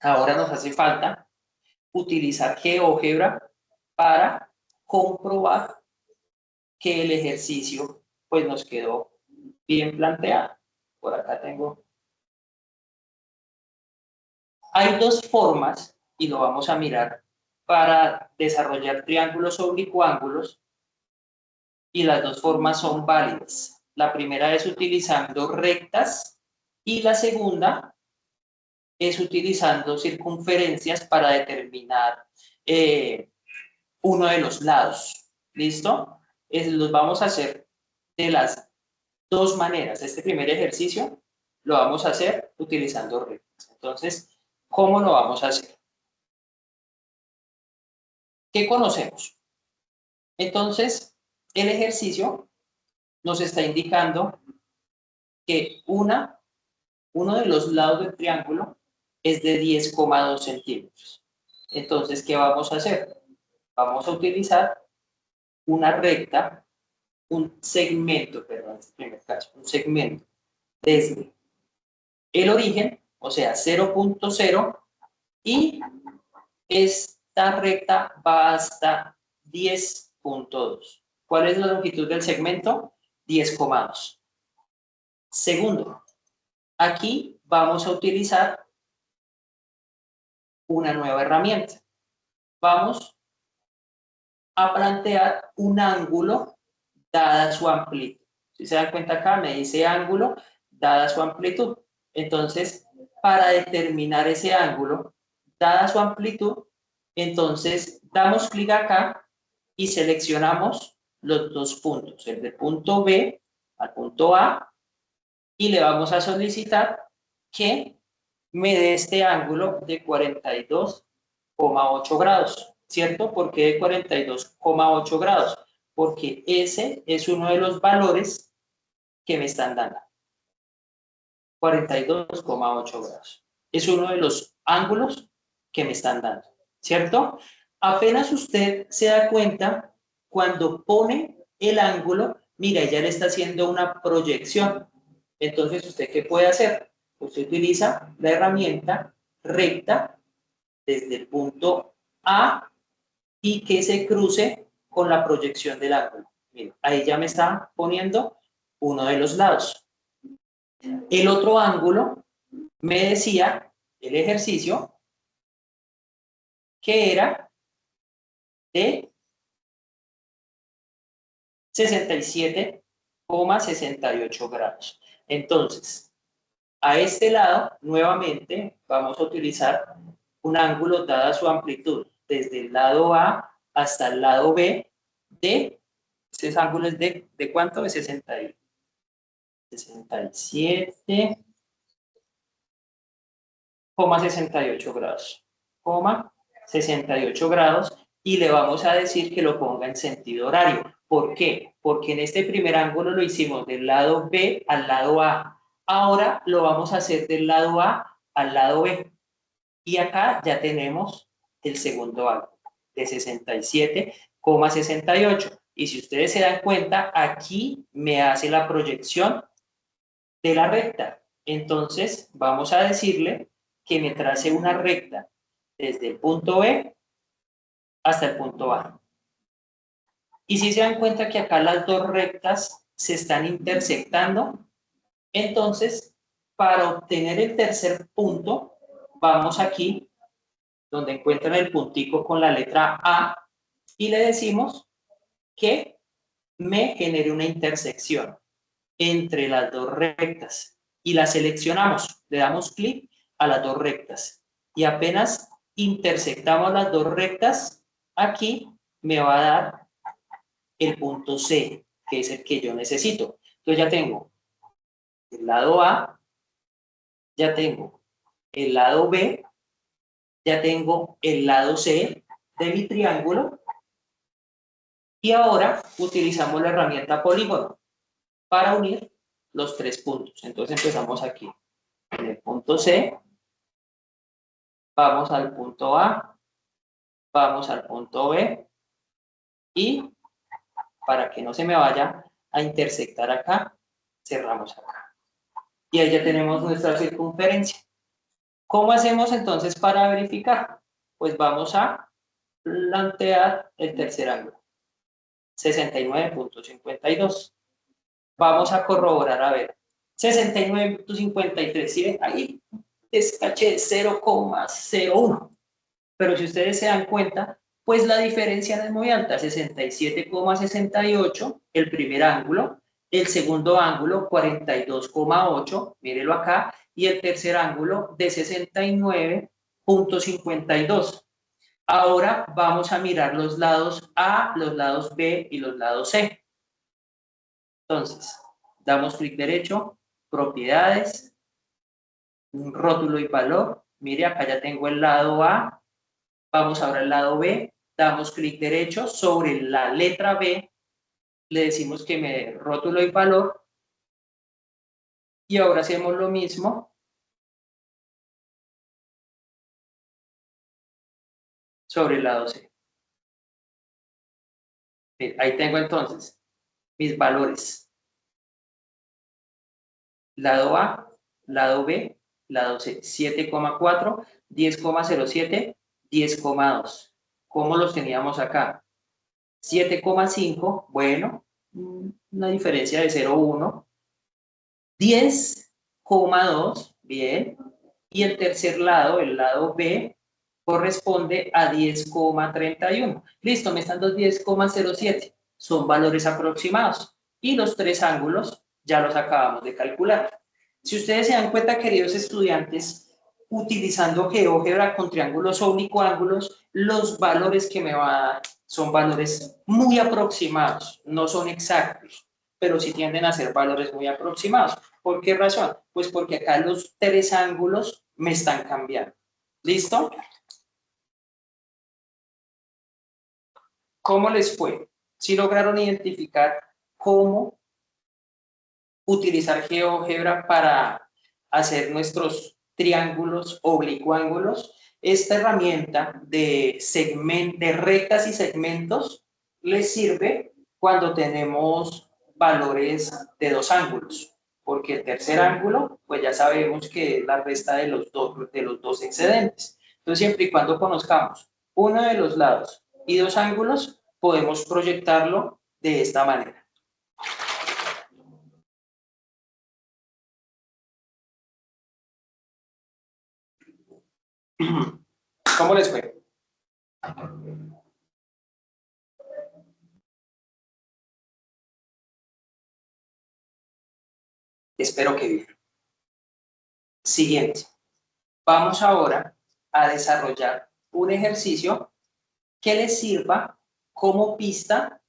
Ahora nos hace falta utilizar GeoGebra para comprobar que el ejercicio pues nos quedó bien planteado. Por acá tengo. Hay dos formas, y lo vamos a mirar, para desarrollar triángulos oblicuángulos, y las dos formas son válidas. La primera es utilizando rectas y la segunda es utilizando circunferencias para determinar uno de los lados. ¿Listo? Los vamos a hacer de las dos maneras. Este primer ejercicio lo vamos a hacer utilizando rectas. Entonces, ¿cómo lo vamos a hacer? ¿Qué conocemos? Entonces, el ejercicio nos está indicando que uno de los lados del triángulo es de 10,2 centímetros. Entonces, ¿qué vamos a hacer? Vamos a utilizar una recta, un segmento, perdón, en este primer caso, un segmento desde el origen, o sea, 0.0, y esta recta va hasta 10.2. ¿Cuál es la longitud del segmento? 10,2. Segundo, aquí vamos a utilizar una nueva herramienta. Vamos a plantear un ángulo dada su amplitud. Si se dan cuenta acá, me dice ángulo dada su amplitud. Entonces, para determinar ese ángulo dada su amplitud, entonces damos clic acá y seleccionamos los dos puntos, el del punto B al punto A, y le vamos a solicitar que me dé este ángulo de 42,8 grados, ¿cierto? ¿Por qué de 42,8 grados? Porque ese es uno de los valores que me están dando. 42,8 grados. Es uno de los ángulos que me están dando, ¿cierto? Apenas usted se da cuenta, cuando pone el ángulo, mira, ella le está haciendo una proyección. Entonces, ¿usted qué puede hacer? Usted utiliza la herramienta recta desde el punto A y que se cruce con la proyección del ángulo. Mira, ahí ya me está poniendo uno de los lados. El otro ángulo me decía el ejercicio que era de 67,68 grados. Entonces, a este lado, nuevamente, vamos a utilizar un ángulo dada su amplitud, desde el lado A hasta el lado B, ese ángulo es ¿de cuánto? De 67,68 grados. 68 grados, y le vamos a decir que lo ponga en sentido horario. ¿Por qué? Porque en este primer ángulo lo hicimos del lado B al lado A. Ahora lo vamos a hacer del lado A al lado B. Y acá ya tenemos el segundo ángulo de 67,68. Y si ustedes se dan cuenta, aquí me hace la proyección de la recta. Entonces, vamos a decirle que me trace una recta desde el punto B hasta el punto A. Y si se dan cuenta que acá las dos rectas se están intersectando, entonces, para obtener el tercer punto, vamos aquí, donde encuentran el puntico con la letra A, y le decimos que me genere una intersección entre las dos rectas. Y la seleccionamos, le damos clic a las dos rectas. Y apenas intersectamos las dos rectas, aquí me va a dar el punto C, que es el que yo necesito. Entonces ya tengo el lado A, ya tengo el lado B, ya tengo el lado C de mi triángulo, y ahora utilizamos la herramienta polígono para unir los tres puntos. Entonces empezamos aquí, en el punto C, vamos al punto A, vamos al punto B, y para que no se me vaya a intersectar acá, cerramos acá. Y ahí ya tenemos nuestra circunferencia. ¿Cómo hacemos entonces para verificar? Pues vamos a plantear el tercer ángulo, 69,52. Vamos a corroborar, a ver, 69,53, ¿sí ven? Ahí descaché 0,01. Pero si ustedes se dan cuenta, pues la diferencia no es muy alta, 67,68, el primer ángulo, el segundo ángulo, 42,8, mírelo acá, y el tercer ángulo de 69,52. Ahora vamos a mirar los lados A, los lados B y los lados C. Entonces, damos clic derecho, propiedades, rótulo y valor. Mire, acá ya tengo el lado A. Vamos ahora al lado B, damos clic derecho sobre la letra B, le decimos que me dé rótulo y valor, y ahora hacemos lo mismo sobre el lado C. Bien, ahí tengo entonces mis valores. Lado A, lado B, lado C, 7,4, 10,07, 10,2. ¿Cómo los teníamos acá? 7,5, bueno, una diferencia de 0,1. 10,2, bien, y el tercer lado, el lado B, corresponde a 10,31. Listo, me están dando 10,07, son valores aproximados, y los tres ángulos ya los acabamos de calcular. Si ustedes se dan cuenta, queridos estudiantes, utilizando GeoGebra con triángulos oblicuángulos, los valores que me va a dar son valores muy aproximados, no son exactos, pero sí tienden a ser valores muy aproximados. ¿Por qué razón? Pues porque acá los tres ángulos me están cambiando. ¿Listo? ¿Cómo les fue? ¿Sí lograron identificar cómo utilizar GeoGebra para hacer nuestros triángulos oblicuángulos? Esta herramienta de rectas y segmentos les sirve cuando tenemos valores de dos ángulos, porque el tercer ángulo, pues ya sabemos que es la resta de los dos excedentes. Entonces, siempre y cuando conozcamos uno de los lados y dos ángulos, podemos proyectarlo de esta manera. ¿Cómo les fue? Espero que bien. Siguiente. Vamos ahora a desarrollar un ejercicio que les sirva como pista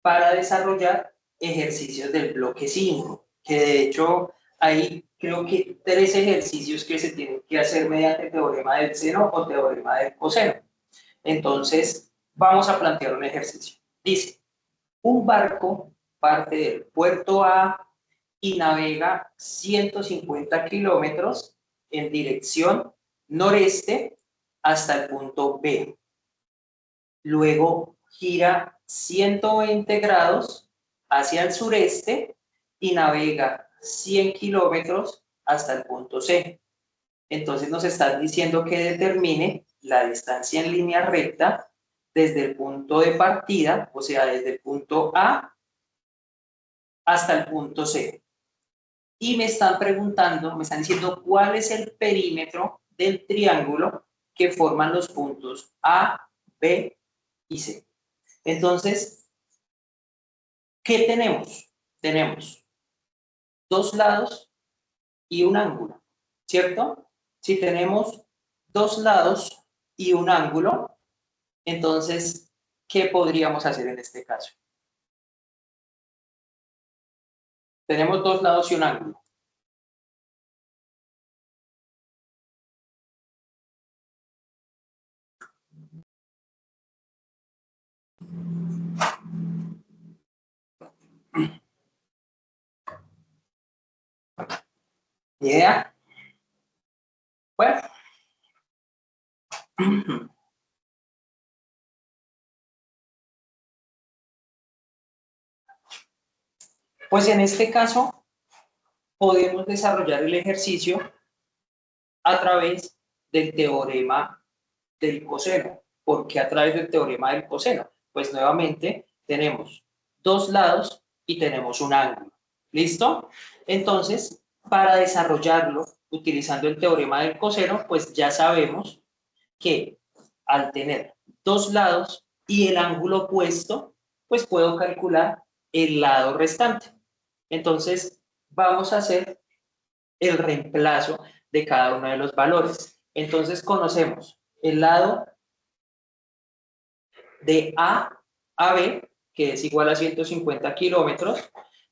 para desarrollar ejercicios del bloque 5, que de hecho hay creo que 3 ejercicios que se tienen que hacer mediante teorema del seno o teorema del coseno. Entonces, vamos a plantear un ejercicio. Dice, un barco parte del puerto A y navega 150 kilómetros en dirección noreste hasta el punto B. Luego gira 120 grados hacia el sureste y navega 100 kilómetros hasta el punto C. Entonces nos están diciendo que determine la distancia en línea recta desde el punto de partida, o sea, desde el punto A hasta el punto C. Y me están preguntando, me están diciendo cuál es el perímetro del triángulo que forman los puntos A, B y C. Entonces, ¿qué tenemos? Tenemos dos lados y un ángulo, ¿cierto? Si tenemos dos lados y un ángulo, entonces, ¿qué podríamos hacer en este caso? Tenemos dos lados y un ángulo. ¿Ni idea? Bueno. Pues en este caso, podemos desarrollar el ejercicio a través del teorema del coseno. ¿Por qué a través del teorema del coseno? Pues nuevamente tenemos dos lados y tenemos un ángulo. ¿Listo? Entonces, para desarrollarlo utilizando el teorema del coseno, pues ya sabemos que al tener dos lados y el ángulo opuesto, pues puedo calcular el lado restante. Entonces, vamos a hacer el reemplazo de cada uno de los valores. Entonces, conocemos el lado de A a B, que es igual a 150 kilómetros.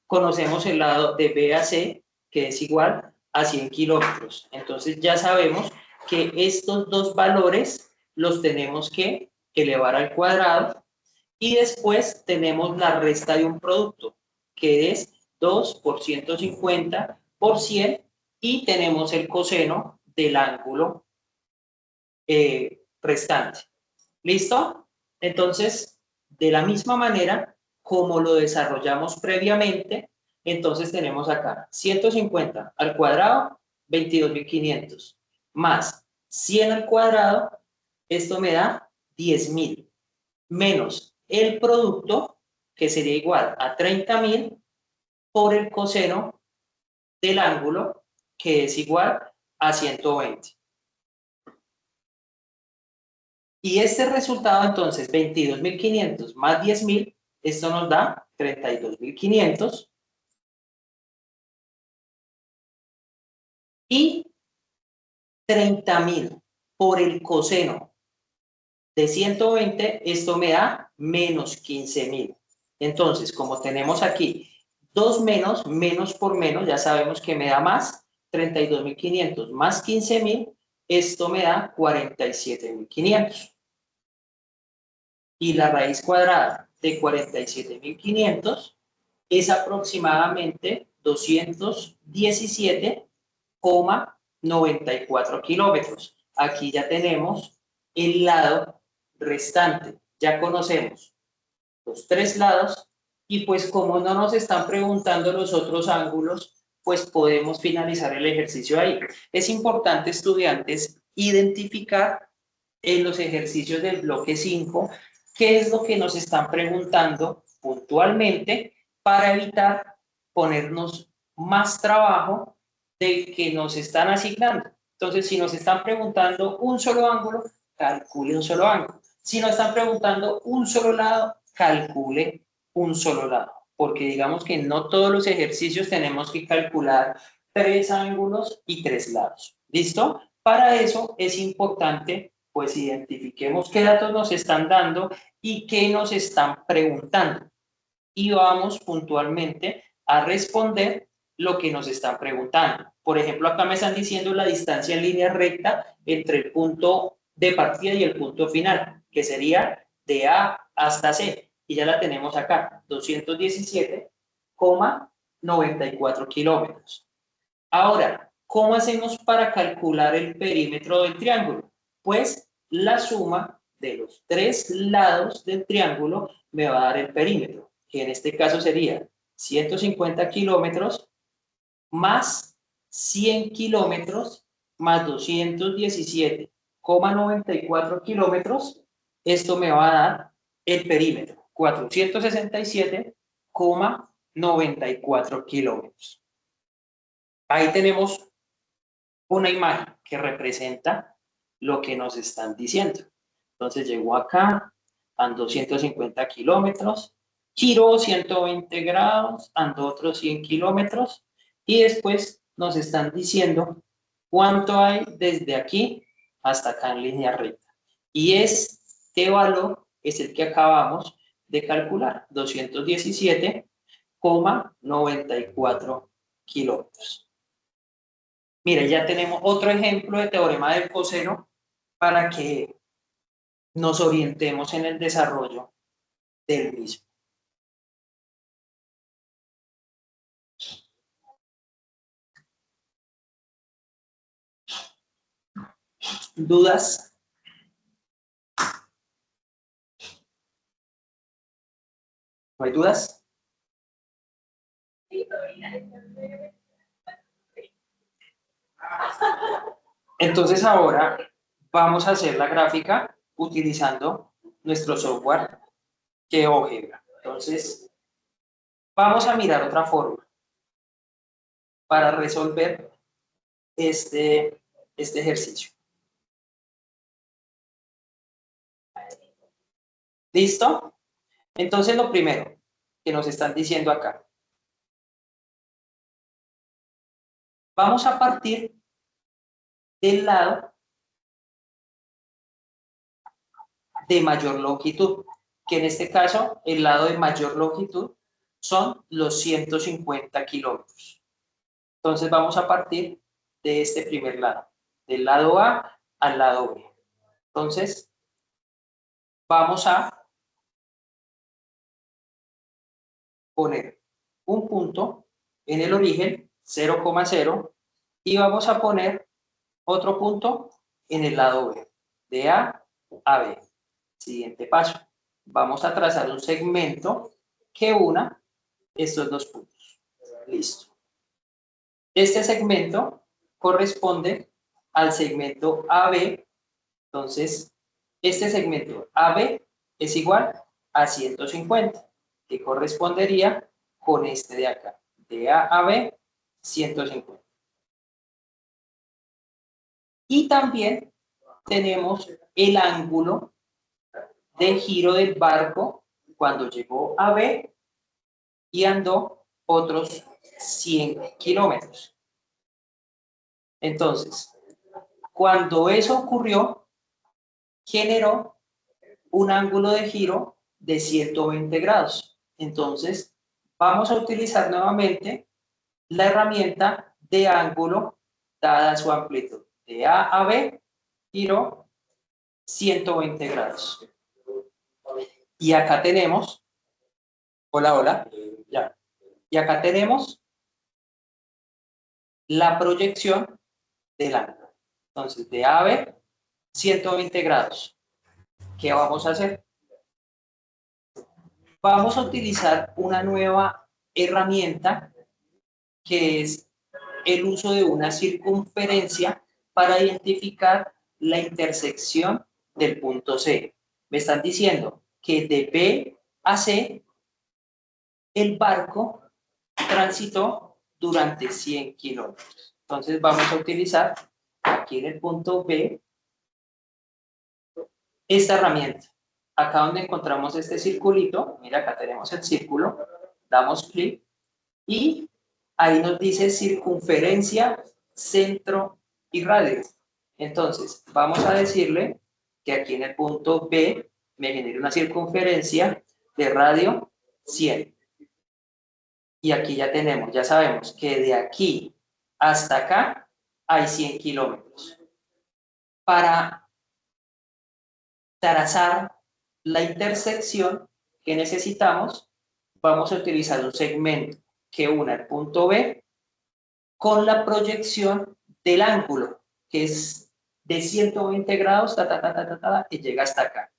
Conocemos el lado de B a C, que es igual a 100 kilómetros. Entonces, ya sabemos que estos dos valores los tenemos que elevar al cuadrado y después tenemos la resta de un producto, que es 2 por 150 por 100 y tenemos el coseno del ángulo restante. ¿Listo? Entonces, de la misma manera como lo desarrollamos previamente, entonces tenemos acá 150 al cuadrado, 22.500, más 100 al cuadrado, esto me da 10.000, menos el producto, que sería igual a 30.000 por el coseno del ángulo, que es igual a 120. Y este resultado, entonces, 22.500 más 10.000, esto nos da 32.500. Y 30.000 por el coseno de 120, esto me da menos 15.000. Entonces, como tenemos aquí dos menos, menos por menos, ya sabemos que me da más, 32.500 más 15.000, esto me da 47.500. Y la raíz cuadrada de 47.500 es aproximadamente 217,94 kilómetros. Aquí ya tenemos el lado restante. Ya conocemos los tres lados Y pues como no nos están preguntando los otros ángulos, pues podemos finalizar el ejercicio ahí. Es importante, estudiantes, identificar en los ejercicios del bloque 5 qué es lo que nos están preguntando puntualmente para evitar ponernos más trabajo del que nos están asignando. Entonces, si nos están preguntando un solo ángulo, calcule un solo ángulo. Si nos están preguntando un solo lado, calcule un solo lado. Porque digamos que no todos los ejercicios tenemos que calcular 3 ángulos y 3 lados. ¿Listo? Para eso es importante, pues, identifiquemos qué datos nos están dando y qué nos están preguntando. Y vamos puntualmente a responder lo que nos están preguntando. Por ejemplo, acá me están diciendo la distancia en línea recta entre el punto de partida y el punto final, que sería de A hasta C. Y ya la tenemos acá, 217,94 kilómetros. Ahora, ¿cómo hacemos para calcular el perímetro del triángulo? Pues la suma de los 3 lados del triángulo me va a dar el perímetro, que en este caso sería 150 kilómetros más 100 kilómetros más 217,94 kilómetros. Esto me va a dar el perímetro, 467,94 kilómetros. Ahí tenemos una imagen que representa lo que nos están diciendo. Entonces llegó acá, andó 150 kilómetros, giró 120 grados, andó otros 100 kilómetros y después nos están diciendo cuánto hay desde aquí hasta acá en línea recta. Y este valor es el que acabamos de calcular, 217,94 kilómetros. Mira, ya tenemos otro ejemplo de teorema del coseno para que nos orientemos en el desarrollo del mismo. ¿Dudas? ¿No hay dudas? Entonces ahora vamos a hacer la gráfica utilizando nuestro software GeoGebra. Entonces vamos a mirar otra forma para resolver este ejercicio. ¿Listo? Entonces lo primero que nos están diciendo acá. Vamos a partir del lado de mayor longitud, que en este caso el lado de mayor longitud son los 150 kilómetros. Entonces vamos a partir de este primer lado, del lado A al lado B. Entonces vamos a poner un punto en el origen, 0,0, y vamos a poner otro punto en el lado B, de A a B. Siguiente paso, vamos a trazar un segmento que una estos dos puntos. Listo. Este segmento corresponde al segmento AB. Entonces, este segmento AB es igual a 150, que correspondería con este de acá, de A a B, 150. Y también tenemos el ángulo de giro del barco cuando llegó a B y andó otros 100 kilómetros. Entonces, cuando eso ocurrió, generó un ángulo de giro de 120 grados. Entonces, vamos a utilizar nuevamente la herramienta de ángulo dada su amplitud. De A a B, giro 120 grados. Y acá tenemos, hola, ya. Y acá tenemos la proyección del ángulo. Entonces, de A a B, 120 grados. ¿Qué vamos a hacer? vamos a utilizar una nueva herramienta que es el uso de una circunferencia para identificar la intersección del punto C. Me están diciendo que de B a C el barco transitó durante 100 kilómetros. Entonces vamos a utilizar aquí en el punto B esta herramienta. Acá donde encontramos este circulito, mira, acá tenemos el círculo, damos clic y ahí nos dice circunferencia, centro y radio. Entonces, vamos a decirle que aquí en el punto B me genere una circunferencia de radio 100. Y aquí ya tenemos, ya sabemos que de aquí hasta acá hay 100 kilómetros. Para trazar la intersección que necesitamos, vamos a utilizar un segmento que una el punto B con la proyección del ángulo, que es de 120 grados, y llega hasta acá.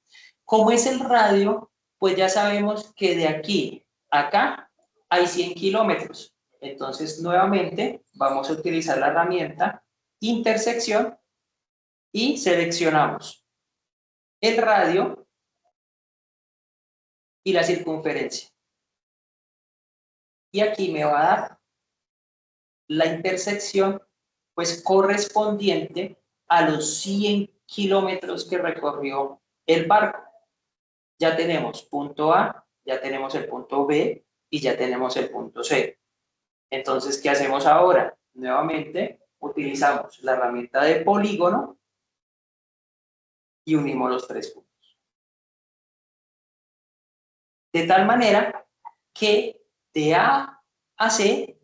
Como es el radio, pues ya sabemos que de aquí a acá hay 100 kilómetros. Entonces, nuevamente, vamos a utilizar la herramienta intersección y seleccionamos el radio y la circunferencia. Y aquí me va a dar la intersección pues correspondiente a los 100 kilómetros que recorrió el barco. Ya tenemos punto A, ya tenemos el punto B y ya tenemos el punto C. Entonces, ¿qué hacemos ahora? Nuevamente utilizamos la herramienta de polígono y unimos los tres puntos. De tal manera que de A a C,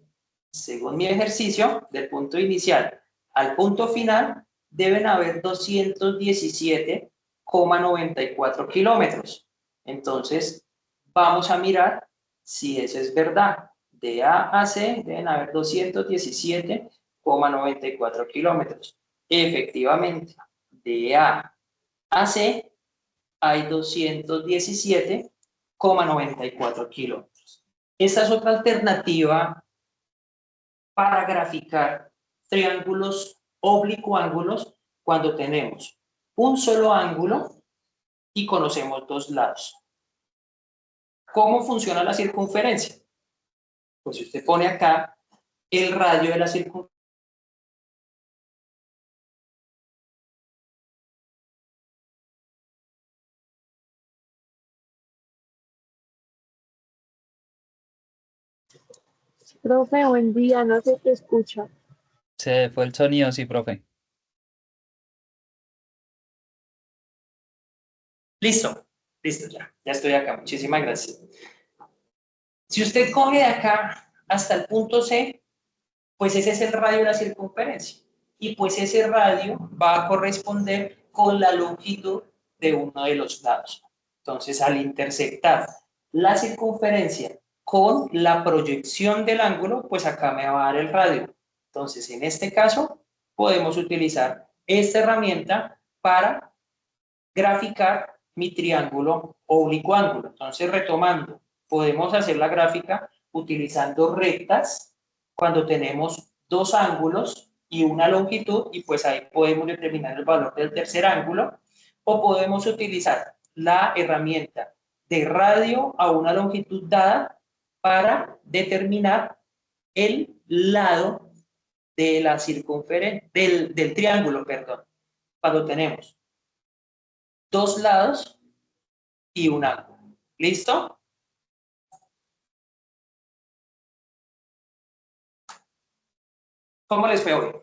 según mi ejercicio, del punto inicial al punto final, deben haber 217,94 kilómetros. Entonces, vamos a mirar si eso es verdad. De A a C deben haber 217,94 kilómetros. Efectivamente, de A a C hay 217,94 kilómetros. Esta es otra alternativa para graficar triángulos oblicuángulos cuando tenemos un solo ángulo y conocemos dos lados. ¿Cómo funciona la circunferencia? Pues si usted pone acá el radio de la circunferencia, Profe, buen día, no se te escucha. Se fue el sonido, sí, profe. listo, ya estoy acá, muchísimas gracias. Si usted coge de acá hasta el punto C, pues ese es el radio de la circunferencia. Y pues ese radio va a corresponder con la longitud de uno de los lados. Entonces, al intersectar la circunferencia con la proyección del ángulo, pues acá me va a dar el radio. Entonces, en este caso, podemos utilizar esta herramienta para graficar mi triángulo oblicuángulo. Entonces, retomando, podemos hacer la gráfica utilizando rectas cuando tenemos dos ángulos y una longitud, y pues ahí podemos determinar el valor del tercer ángulo, o podemos utilizar la herramienta de radio a una longitud dada para determinar el lado de la circunferencia, del triángulo, perdón, cuando tenemos dos lados y un ángulo. ¿Listo? ¿Cómo les fue hoy?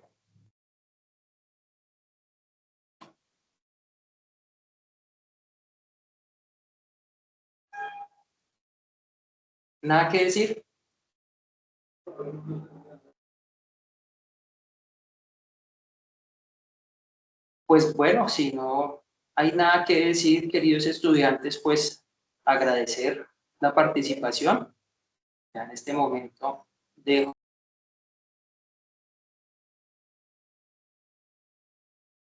¿Nada que decir? Pues bueno, si no hay nada que decir, queridos estudiantes, pues agradecer la participación. Ya en este momento dejo